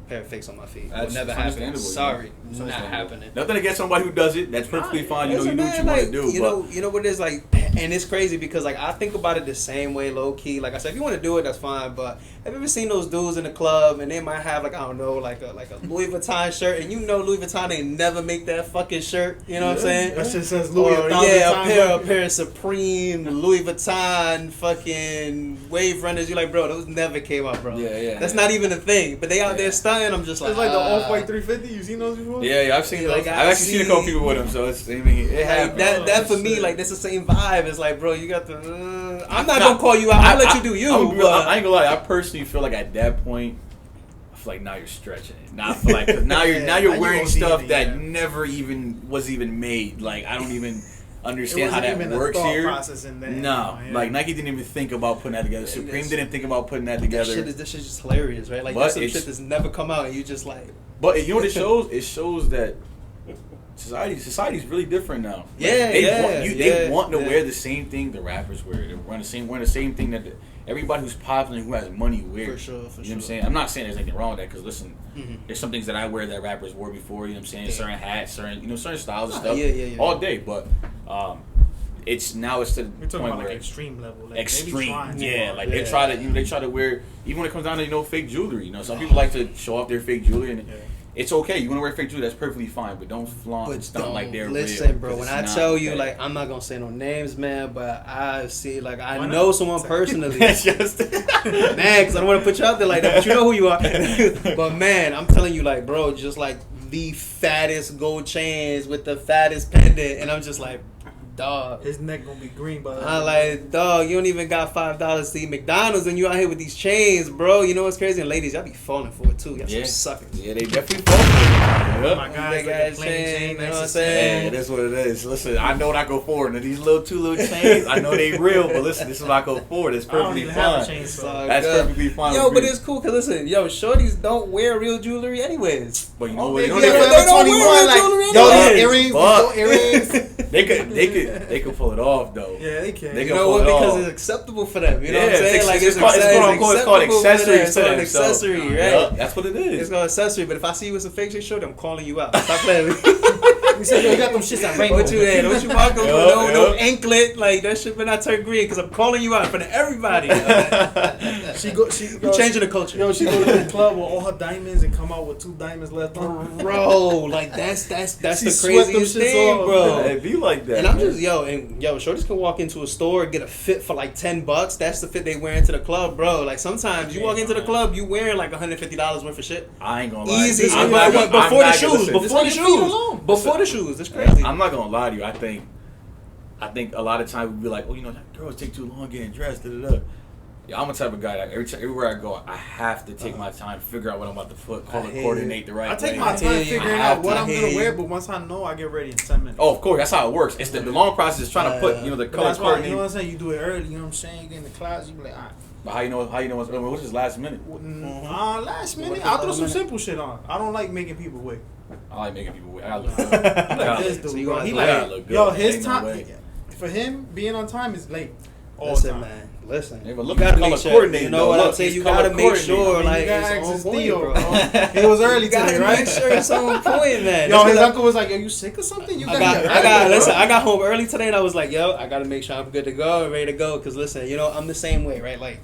pair of fakes on my feet. Will never happen. Sorry, not happening. Nothing against somebody who does it. That's perfectly fine. You do what you want to do. You know what it is like, and it's crazy because like I think about it the same way, low key. Like I said, if you want to do it, that's fine. But have you ever seen those dudes in the club and they might have like I don't know, like a Louis Vuitton shirt, and Louis Vuitton they never make that fucking shirt. You know what I'm saying? That shit says Louis Vuitton. Yeah, a pair of Supreme Louis Vuitton fucking Wave Runners. You're like, bro, those never came out, bro. That's not even a thing. But they out there stunting. I'm just like, it's like the Off-White 350. You seen those before? Yeah, I've seen those. I've actually seen a couple people with them, so it's it happened. That for me, like that's the same vibe. It's like, bro, you got the. I'm not gonna call you out. I'll let you do you. I ain't gonna lie. I personally feel like at that point, I feel like now you're stretching it. Now I feel like now you're wearing stuff that never even was even made. Like I don't even understand how that works here. Like Nike didn't even think about putting that together. Supreme didn't think about putting that together. This shit is just hilarious, right? Like that's some shit that's never come out, and you just like. But you know what it shows? It shows that society's really different now. Like, they want to wear the same thing the rappers wear. They're wearing the same thing that everybody who's popular and who has money wears. For sure. You know what I'm saying? I'm not saying there's anything wrong with that because listen, there's some things that I wear that rappers wore before. You know what I'm saying? Certain hats, certain styles and stuff. All day, but it's to the point where extreme level. Like they try to wear even when it comes down to fake jewelry. Some people like to show off their fake jewelry and. It's okay. You want to wear fake jewelry, that's perfectly fine. But don't flaunt and stunt like they're real. Listen, bro. When I tell you, like, I'm not gonna say no names, man. But I see, like, I know someone personally. Man, because I don't want to put you out there like that. But you know who you are. But man, I'm telling you, like, bro, just like the fattest gold chains with the fattest pendant, and I'm just like. Dog. His neck gonna be green, but I'm like, dog, you don't even got $5 to eat McDonald's and you out here with these chains, bro. You know what's crazy? And ladies, y'all be falling for it too. Y'all some suckers. Yeah, they definitely fall for it. Yep. My guys, like a plain chain, you know what I'm saying? Yeah, that's what it is. Listen, I know what I go for. And these two little chains, I know they real, but listen, this is what I go for. It's perfectly fine. That's perfectly fine. Yo, but it's cool because listen, shorties don't wear real jewelry anyways. But you know what? They don't wear earrings. They could pull it off though. Yeah, they can. You know what? Because it's acceptable for them. You know what I'm saying? Like it's called accessory. It's called accessory, right? Yeah, that's what it is. It's called accessory. But if I see you with some fake shit, I'm calling you out. Stop playing with me. He said, yo, you got them shits at Rainbow. What you had? Don't you walk over no anklet like that shit better not turn green because I'm calling you out in front of everybody. You changing the culture. Yo, she go to the club with all her diamonds and come out with 2 diamonds left on. Bro, like that's the sweat them craziest shits thing, off, bro. It be like that. And I'm man. just shorties can walk into a store get a fit for like $10. That's the fit they wear into the club, bro. Like sometimes you walk into the club, you wearing like $150 worth of shit. I ain't gonna lie. Easy. I'm Before the shoes. Listen, Before the shoes. That's crazy. I'm not gonna lie to you. I think a lot of times we be like, oh, girls take too long getting dressed. Da, da, da. Yeah, I'm the type of guy that everywhere I go, I have to take my time to figure out what I'm about to coordinate the right way. I take my time figuring out what I'm gonna wear, but once I know, I get ready in 10 minutes. Oh, of course, that's how it works. It's the long process is trying to put the color that's why, coordinate. you know what I'm saying? You do it early. You know what I'm saying? You get in the class, you be like, all right. But how you know what's his last minute? Last minute, I'll throw some simple shit on. I don't like making people wait. I like making people wait. I gotta look good. Like this dude, So you bro. gotta He look good. yo, his Ain't no time way. for him being on time is late. All Listen, the time. man. Listen. Yeah, but You look gotta at make color sure. coordinating, You know though. what Look, I'm saying? it's You color gotta make coordinating. sure, You like, gotta it's ask on his point, Theo, bro. It was early You gotta today, right? make sure it's on point, man. Yo, That's his what uncle was like, yo, you sick or something? You I got home early today and I was like, yo, I gotta make sure I'm good to go and ready to go. Cause listen, I'm the same way, right? Like,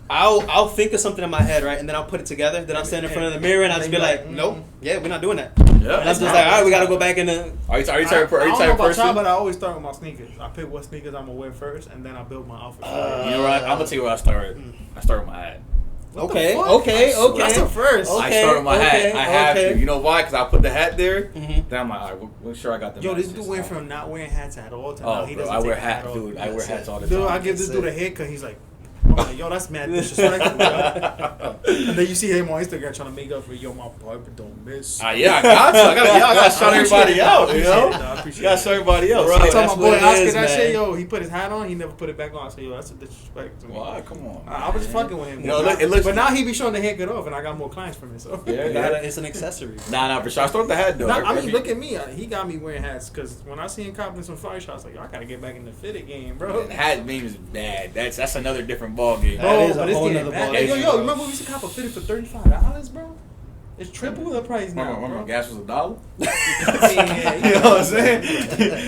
I'll think of something in my head, right, and then I'll put it together. Then I'll stand in front of the mirror and I'll just be like, nope, yeah, we're not doing that. Yeah, And I'm just like, all right, we gotta go back in the. Are you type I don't know about person? y'all, but I always start with my sneakers. I pick what sneakers I'm gonna wear first, and then I build my outfit. You know what? I'm gonna tell you where I started. I started with my hat. Okay. That's the first. Okay. I started with my hat. I have okay. to. You know why? Because I put the hat there. Mhm. Then I'm like, all right, we're sure I got the. Yo, this matches. dude went from not wearing hats at all to Oh, now he bro, doesn't I wear take a hat hats, off. dude. I wear hats all the Dude, time. I give this That's dude it. a haircut. He's like, I'm like, yo, that's mad disrespectful. Yo. And then you see him on Instagram trying to make up for, yo, my barber don't miss. Yeah, I got to. I got to shout everybody out. You know, I appreciate you got to shout everybody else. Bro, I told that's my boy what it Oscar is, that man. shit, yo, he put his hat on, he never put it back on. I said, yo, that's a disrespect to me. Why? Come on. I was just fucking with him. You know, it looks. But now he be showing the haircut off, and I got more clients from it. So Yeah. It's an accessory. Nah, for sure. I started with the hat though. I mean, look at me. He got me wearing hats because when I see him copping some fire shots, like, yo, I gotta get back in the fitted game, bro. Hat game is bad. That's another different ball game. That is but a it's whole getting nother bad. ball Like, game. yo, remember we used to cop a fitted for $35, bro? It's triple the price now, Remember, bro. gas was $1. Yeah, You know what I'm saying?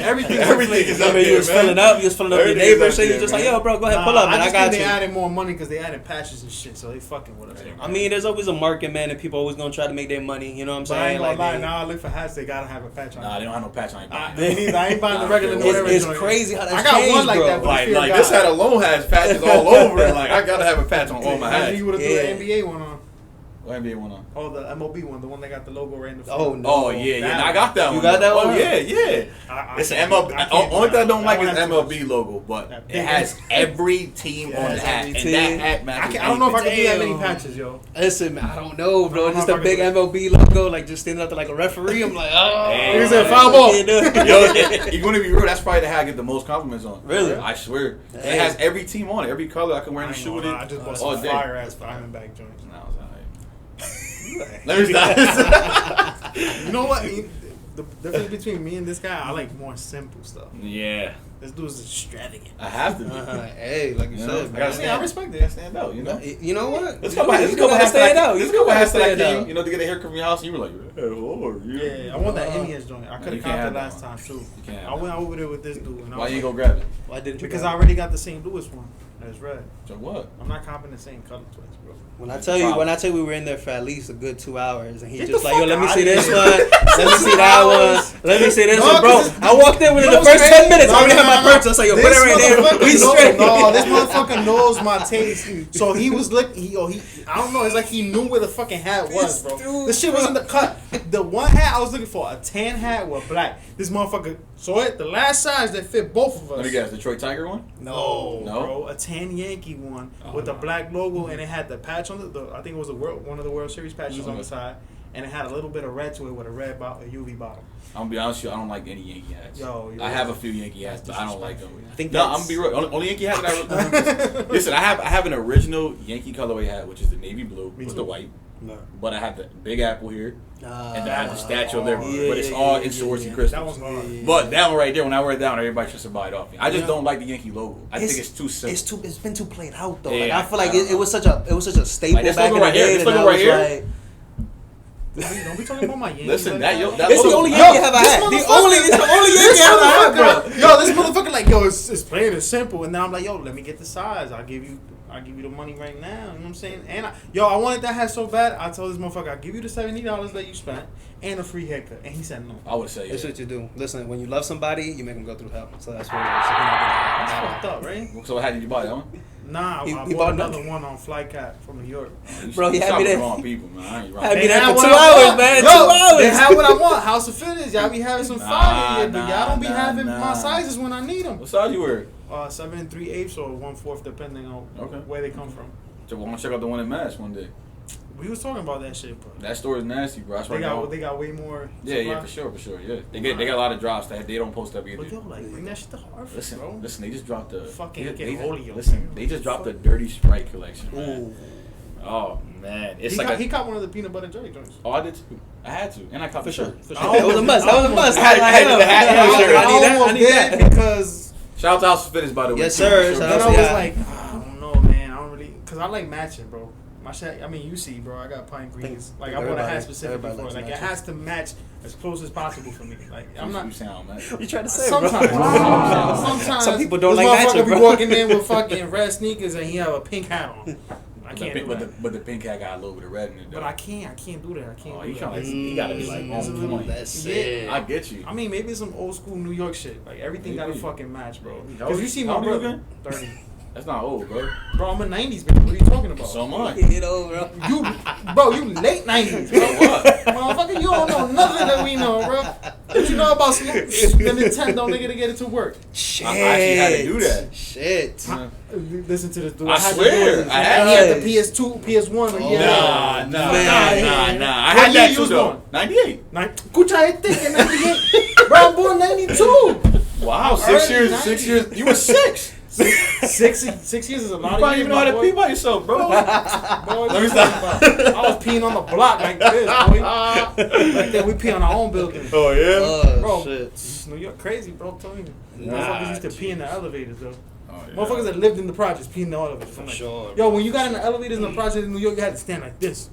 Everything is up I mean, you was filling up your Everything neighbor is shit. up You just there, like, yo, man. bro, go ahead, pull up, man. I just got think you. they added more money because they added patches and shit, so they fucking with us. I mean, there's always a market, man, and people always gonna try to make their money. You know what I'm But I saying? ain't gonna lie, they- now I look for hats, they gotta have a patch on. Nah, they don't have no patch on it. Me neither. I ain't buying the regular It's- whatever. It's joint. crazy how that's I got changed, one like bro. that, but Like fear this God. hat alone has patches all over it. Like I gotta have a patch on all my Imagine hats. you would have Yeah. threw the NBA one on. What NBA one on? Oh, the MLB one, the one that got the logo right in the front. Oh, no. Oh yeah, that I got that You one. got that one? Oh yeah. It's an MLB. Only thing I don't like is the MLB logo, but That it big has ass- every team Yeah, on the it's hat, every and team. that hat matches. I don't know if I can do that many Damn. patches, yo. Listen, man, I don't know, bro. I don't Just know a if I big can do MLB logo, like just standing out there like a referee. I'm like, oh. Hey, Nigga said man. foul ball. Yo, you're gonna be real. That's probably the hat I get the most compliments on. Really? I swear. Hey. It has every team on it, every color. I can wear I the ain't shoe gonna with it. lie, I just bought all some day. fire ass Diamondback joints. Nah, it's alright. Let me stop. You know what? The difference between me and this guy, I like more simple stuff. Yeah, This dude's extravagant. I have to be. Hey, like you You know, said, I man. gotta stand. I respect it. I stand out. You know. You know what? Let's go back. Let's You go gotta back. stand out. Let's You go gotta back to that stand came. out. You know, to get a haircut from your house, and you were like, hey, Lord, Yeah, I want that Indians joint. I could You have can't copped have it that last one. time too. You can't have I that went over there with this dude. And I Why was you go like, grab it? Why didn't you? because I grab it? already got the St. Louis one. That's red. So what? I'm not copping the same color twice, bro. When I tell you we were in there for at least a good 2 hours, and he Get just the like, yo, fuck let me outta see this here. one, let me see that one, let me see this No, one, bro. 'cause I walked in within You the know first what's 10 crazy? minutes. I No, already no, had my no, no. purse. I was like, yo, This put it right there. motherfucker We knows- straight. No, this motherfucker knows my taste. So he was looking. I don't know. It's like he knew where the fucking hat was, bro. dude, This shit was in the cut. The one hat I was looking for, a tan hat with black. This motherfucker saw it. The last size that fit both of us. Let me guess. Detroit Tiger one? No, No? bro, a tan Yankee one Oh, with a no. black logo, and it had the patch on the I think it was one of the World Series patches on the side, and it had a little bit of red to it with a red a UV bottom. I'm gonna be honest with you, I don't like any Yankee hats. Yo, I have a few Yankee hats, but I don't like them. I think No, I'm gonna be real. Only Yankee hat that I listen. I have an original Yankee colorway hat, which is the navy blue Me with too. the white. No. But I have the Big Apple here, and then I have the statue of Liberty. yeah, but it's yeah, all yeah, in Swarovski yeah. crystals. That one's hard. But that one right there, when I wear it down, everybody tries to buy it off me. I just Yeah. don't like the Yankee logo. I think it's too simple. It's been too played out though. Yeah, like I feel like I don't it was such a staple Like, this back logo in the right here, day. this that logo now right it's here. like, Don't be talking about my Yankees. Listen, like It's the only Yankee I ever had. It's the only Yankee I ever had, bro. Yo, this motherfucker like, yo, it's plain and simple. And then I'm like, yo, let me get the size. I'll give you the money right now. You know what I'm saying? And I wanted that hat so bad. I told this motherfucker, I'll give you the $70 that you spent and a free haircut. And he said no. I would say That's yeah. what you do. Listen, when you love somebody, you make them go through hell. So that's what it That's is. fucked up, right? So how did you buy that one? Nah, He I bought bought another one on Flycat from New York. Bro, he had me there. Wrong people, man. I ain't right. Had me there had for what 2 I hours, want. man. Yo, 2 hours. They have what I want. House of Fitness. Y'all be having some fire here, but y'all don't be nah, having nah. my sizes when I need them. What size you wear? 7 3/8 or 1/4, depending on Okay. where they come from. I want to check out the one in Mass one day. We was talking about that shit, bro. That store is nasty, bro. That's They right now. got way more. Yeah, for sure. Yeah, they got a lot of drops that they don't post up either. But yo, like, bring that shit to Hartford, bro. Listen, they just dropped the Fucking they Oleo, listen, man. they just dropped the Dirty Sprite collection. Man. Ooh. Oh man, it's He caught one of the peanut butter jelly joints. Oh, I did too. I had to, and I caught For the sure. shirt. For sure. That was a must. That was a must. I had the hat and the shirt. I need that. I need that. Because Shout out to House of Fitness, by the way. Yes, sir. Sure. Shout then out I to was y'all. like, I don't know, man. I don't really, cause I like matching, bro. My shit. I mean, you see, bro. I got pine greens. Like I bought a Everybody- hat specifically everybody for it. likes Like it matching. has to match as close as possible for me. Like I'm You not. sound, man. You trying to say, bro? Sometimes. Some people don't this like motherfucker matching, be bro. walking in with fucking red sneakers and he have a pink hat on. I can't do that. But the pink hat got a little bit of red in it, though. But I can't do that. I can't. Oh, do you that. trying to? You gotta be like It's a on little- point. That's Yeah. it. I get you. I mean, maybe some old school New York shit. Like everything gotta Maybe. fucking match, bro. How Cause old- you see how my old you brother, again? 30. That's not old, bro. Bro, I'm a 90s baby. What are you talking about? So am I. You know, bro. You late 90s, bro. Motherfucker, you don't know nothing that we know, bro. What you know about the Nintendo nigga to get it to work? Shit. I actually had to do that. Shit. Yeah. Listen to this dude. I had to swear, do this. I had He had the Yes. PS2, PS1. Oh, Yeah. Man. Nah. I What had year that you too, was though. born? 98. Escucha este, 98. Bro, I'm born 92. Wow, Early 6 years. 90s. 6 years. You were 6. 6 years is a lot You of probably years, even know how to my pee boy. by yourself, bro. Boy, Let me what stop. you talking about? I was peeing on the block like this, boy. Like that, we pee on our own building. Oh yeah. Oh, Bro, shit. New York crazy, bro. I'm telling you. Nah, Motherfuckers used to pee in the elevators, though. Oh, yeah. Motherfuckers that lived in the projects pee in the elevators. I'm For like, sure. yo, when you got in the elevators in the project in New York, you had to stand like this.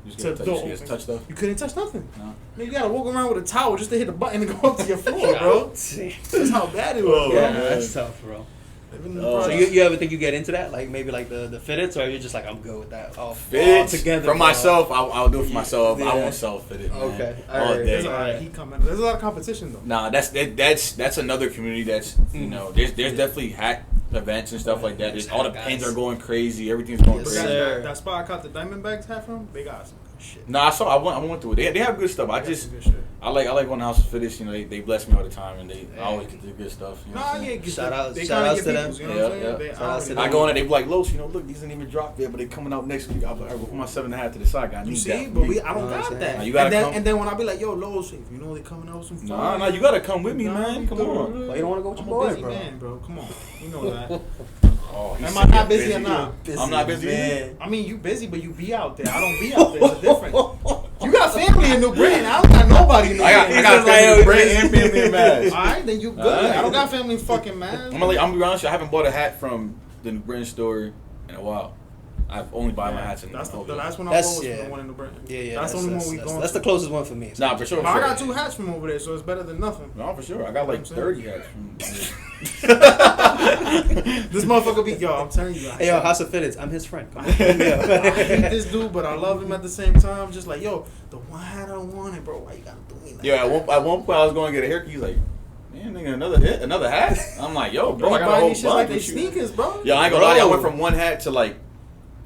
You just to get the touch, door. you just touch stuff. You couldn't touch nothing. No. Man, you gotta walk around with a towel just to hit the button and go up to your floor, bro. That's how bad it was, Oh, bro. Yeah, man. that's tough, bro. Living in the Oh. So projects. you ever think you get into that? Like maybe like the fitteds, or you're just like, I'm good with that. All Fits together. for bro. myself. I'll do it for myself. I Yeah. want self fitted. Okay. All Alright. day. There's a lot of heat coming. There's a lot of competition, though. Nah, that's another community that's you know there's definitely hat events and stuff like that. There's, all the pins are going crazy. Everything's going Yes, But crazy. sir. that spot I caught the Diamondbacks hat from, they got some good shit. Nah, I went through it. They have good stuff. They I got just some good shit. I like going to House of Fitness. You know they bless me all the time and they always get the good stuff. You know what I'm Nah, saying? yeah, Shout out- they shout kinda outs get to them. peoples, you know what I'm Yeah, saying? yeah. They Shout outs to already them. I know. go in there, they be like, Los, you know, look, these didn't even drop yet, but they coming out next week. I'm like, all right, well, put my 7.5 to the side, guy. I You need see, that. but for I don't Nah, got I'm that. saying. You gotta come. And then when I be like, yo, Lowe's, if you know they coming out with some fire. Nah, you gotta come with me, man. Come on. Well, you don't wanna go with I'm your a boy, busy bro. man, bro. Come on, you know that. Oh, he Am said I not you're busy or not? I'm not busy. Man. I mean, you busy, but you be out there. I don't be out there. It's different. You got family in New Britain. I don't got nobody in New I Britain. got family in Brent and family in Mass. All right, then you good. Alright. I don't got family in fucking Mass. I'm gonna be honest, I haven't bought a hat from the New Britain store in a while. I've only bought my hats in That's the Oakland. last one I That's- bought was yeah. from the one in New Britain. Yeah. That's the only one we going. That's the closest one for me. So Nah, for sure. But I got 2 hats from over there, so it's better than nothing. No, for sure. I got like You know what I'm 30 hats from. This motherfucker be yo. I'm telling you. Hey, yo, House of Fitteds, I'm his friend. Come on. I hate this dude, but I love him at the same time. Just like yo, the one hat I wanted, bro. Why you gotta do me like Yeah, at one point I was going to get a haircut. He's like, man, nigga, another hat? I'm like, yo, bro, I got a buying whole these shit bunch. like they What you- sneakers, bro. Yo, I ain't gonna lie to you, I Bro. went from one hat to like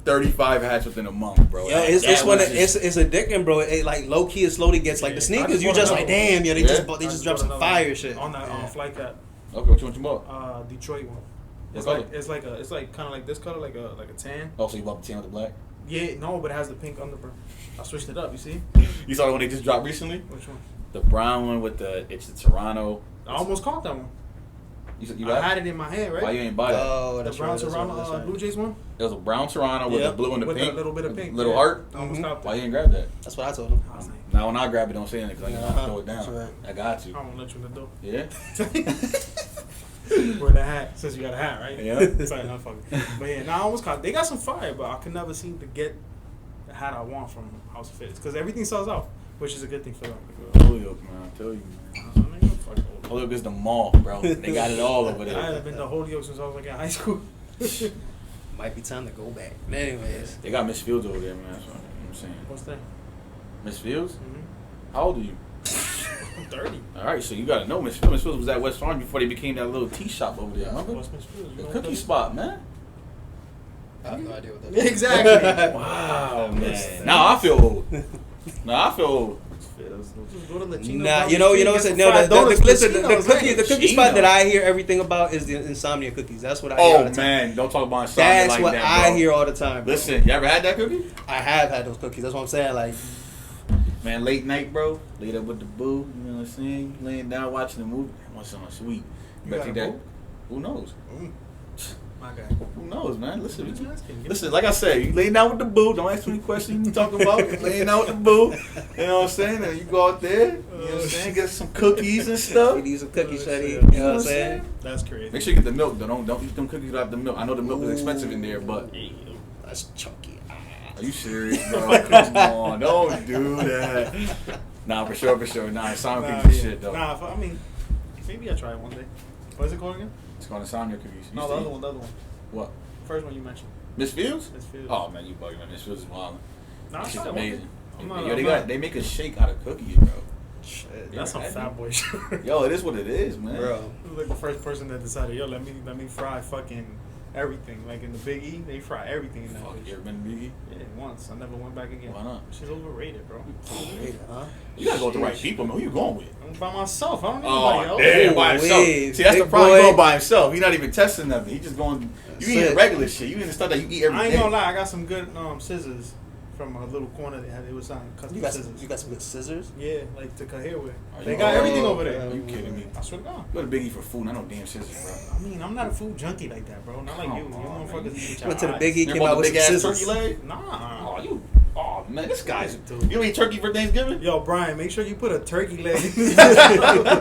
35 hats within a month, bro. Yo, it's That one. was just- It's addicting, bro. It like low key, it slowly gets like the I sneakers. just You bought just another like, damn, yo, they Yeah. just dropped bought some another fire one shit on that Yeah. flight cap. Okay, what you bought? Detroit one. What It's color? like it's like kind of like this color, like a tan. Oh, so you bought the tan with the black? Yeah, no, but it has the pink underbrim. I switched it up. You see? You saw the one they just dropped recently? Which one? The brown one with it's the Toronto. I almost caught that one. You I had it in my hand, right? Why you ain't buy that? Oh, The that's brown right. That's Toronto right, that's right. Blue Jays one It was a brown Toronto with Yeah. the blue and the with pink. a little bit of pink, Little yeah. heart. I almost caught Why that. you ain't grab that? That's what I told him. I was like, Now when I grab it, don't say anything because I Uh-huh. can throw it down. That's right. I got I you. won't let you in the door. Yeah. Wear the hat since you got a hat, right? Yeah. Sorry, not fucking. But yeah, nah, I almost caught. They got some fire, but I could never seem to get hat I want from House of Fitness because everything sells out, which is a good thing for them. Holyoke, man, I tell you, man. Holyoke is the mall, bro. They got it all over I there. haven't been to Holyoke since I was like in high school. Might be time to go back. Anyways, They got Miss Fields over there, man. That's what I'm saying. What's that? Miss Fields? Mm-hmm. How old are you? I'm 30. All right, so you gotta know Miss Fields. Miss Fields was at West Farm before they became that little tea shop over there. Remember? What's Miss Fields? The cookie spot, man. I have no idea what that is. Exactly. Wow, man. Now I feel old. Now I feel old. Just go to Latino Nah, Brown you know Street, what I'm get saying? some No, fried donuts listen, with the Chinos, cookie Chino. spot that I hear everything about is the insomnia cookies. That's what I hear all Oh the time. man, don't talk about insomnia That's like what that, I bro. hear all the time. Bro. Listen, you ever had that cookie? I have had those cookies. That's what I'm saying. Like, Man, late night, bro. Laid up with the boo. You know what I'm saying? Laying down watching the movie. I want something sweet. You Better got take a that. boo? Who knows? My guy. Who knows, man? Listen, What you asking? listen. Like I said, you laying down with the boo. Don't ask me any questions you talking about. You laying down with the boo. You know what I'm saying? And you go out there. You know what I'm saying? Get some cookies and stuff. you need some cookies, Shuddy. shit. You know what I'm saying? That's crazy. Make sure you get the milk though. Don't eat them cookies without the milk. I know the milk is expensive in there, but That's chunky. are you serious, bro? Come on, don't do that. Nah, for sure. Nah, insomnia Nah, cookies is yeah. shit though. Nah, I mean, maybe I'll try it one day. What is it called again? It's called insomnia cookies. You No, used the to other eat- one, the other one. What? First one you mentioned. Miss Fields? Miss Fields. Oh man, you bugging, man. Miss Fields is wild. Nah, She's I'll try it one day. amazing. I'm not- Yo, I'm they not- they make a shake out of cookies, bro. Shit. That's some Ever had fat it? boy shit. Yo, it is what it is, man. Bro. It was like the first person that decided, yo, let me fry fucking everything. Like in the Big E, they fry everything in that Fuck, bitch. you ever been to Biggie? Yeah, once. I never went back again. Why not? She's overrated, bro. Overrated, huh? You gotta go with the right people, man. Who you going with? I'm by myself. I don't need Oh, nobody else. damn, by Ooh, himself. wait, See, that's the big problem. boy. Going by himself. He's not even testing nothing. He just going. You That's eating it. regular shit. You eating the stuff that you eat every I ain't day. gonna lie, I got some good scissors from a little corner they had. It was on custom You got scissors. some good scissors? Yeah, like to cut hair with. Are They you- got everything Oh, over there. Are you kidding me? I swear to God. Go to Biggie for food. And I know damn scissors, I mean, I'm not a food junkie like that, bro. Not like Come you. You on, man. motherfuckers eat with Went to the your Big E, eyes. bro. came out with big ass some turkey scissors. leg. Nah. Oh, you. Oh man, this guy's. Dude. You don't eat turkey for Thanksgiving? Yo, Brian, make sure you put a turkey leg. Yo,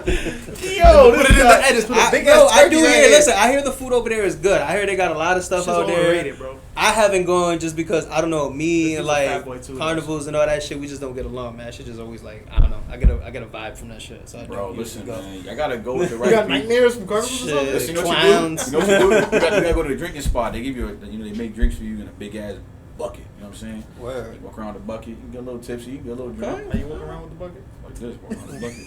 Put this it in the guy. edges. Put a big Yo, ass I turkey do leg. hear. Listen, I hear the food over there is good. I hear they got a lot of stuff Shit's out there. overrated, bro. I haven't gone just because I don't know me This and is a fat boy like too, carnivals and all that shit. We just don't get along, man. Shit just always like I don't know. I get a vibe from that shit. So I Bro, don't listen, usually go. man. I gotta go with the You right got people. nightmares from carnivals or Shit. something? Listen, you know Clowns. what you do? You gotta go to the drinking spot. They give you they make drinks for you in a big ass bucket. You know what I'm saying? Word. You walk around the bucket. You get a little tipsy. You get a little drink. Okay. Are you walking around with the bucket? Like this, walk around the bucket.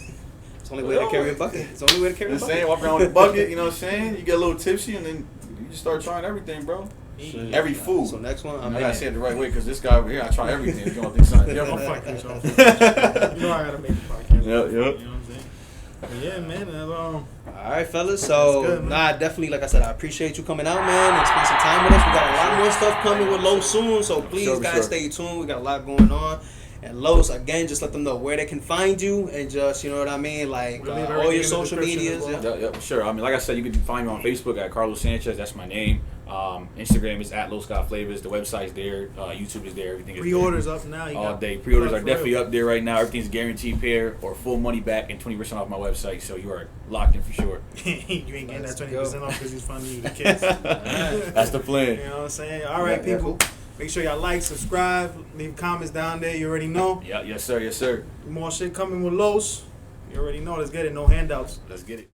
It's the only way to carry a bucket. It's the only way to You carry know a what I'm saying? bucket. Walk around with the bucket. You know what I'm saying? You get a little tipsy and then you just start trying everything, bro. Shit. Every food. So next one, I'm I gotta in. say it the right way because this guy over here, I try everything. You don't think something I'm different. fucking yourself. You know I gotta make the podcast. Yep. You know what I'm saying? But yeah, man. All right, fellas. So, That's good, man. definitely, like I said, I appreciate you coming out, man, and spending some time with us. We got a lot more stuff coming with Los soon, so please, Sure, guys, sure. stay tuned. We got a lot going on. And Los, again, just let them know where they can find you and just, you know what I mean, like We'll leave all everything your in the social description medias. as well. Yeah. Yeah, sure. I mean, like I said, you can find me on Facebook at Carlos Sanchez. That's my name. Instagram is at Los Got Flavas. The website's there. YouTube is there. Everything is Pre-orders up now. You all got day. Pre-orders are for definitely real. up there right now. Everything's guaranteed pair or full money back and 20% off my website. So you are locked in for sure. You ain't getting that Let's 20% off because he's funding you, the kids. That's the plan. You know what I'm saying? All right, Yeah, people. Make sure y'all like, subscribe, leave comments down there. You already know. Yeah, yes sir, yes sir. More shit coming with Los. You already know. Let's get it. No handouts. Let's get it.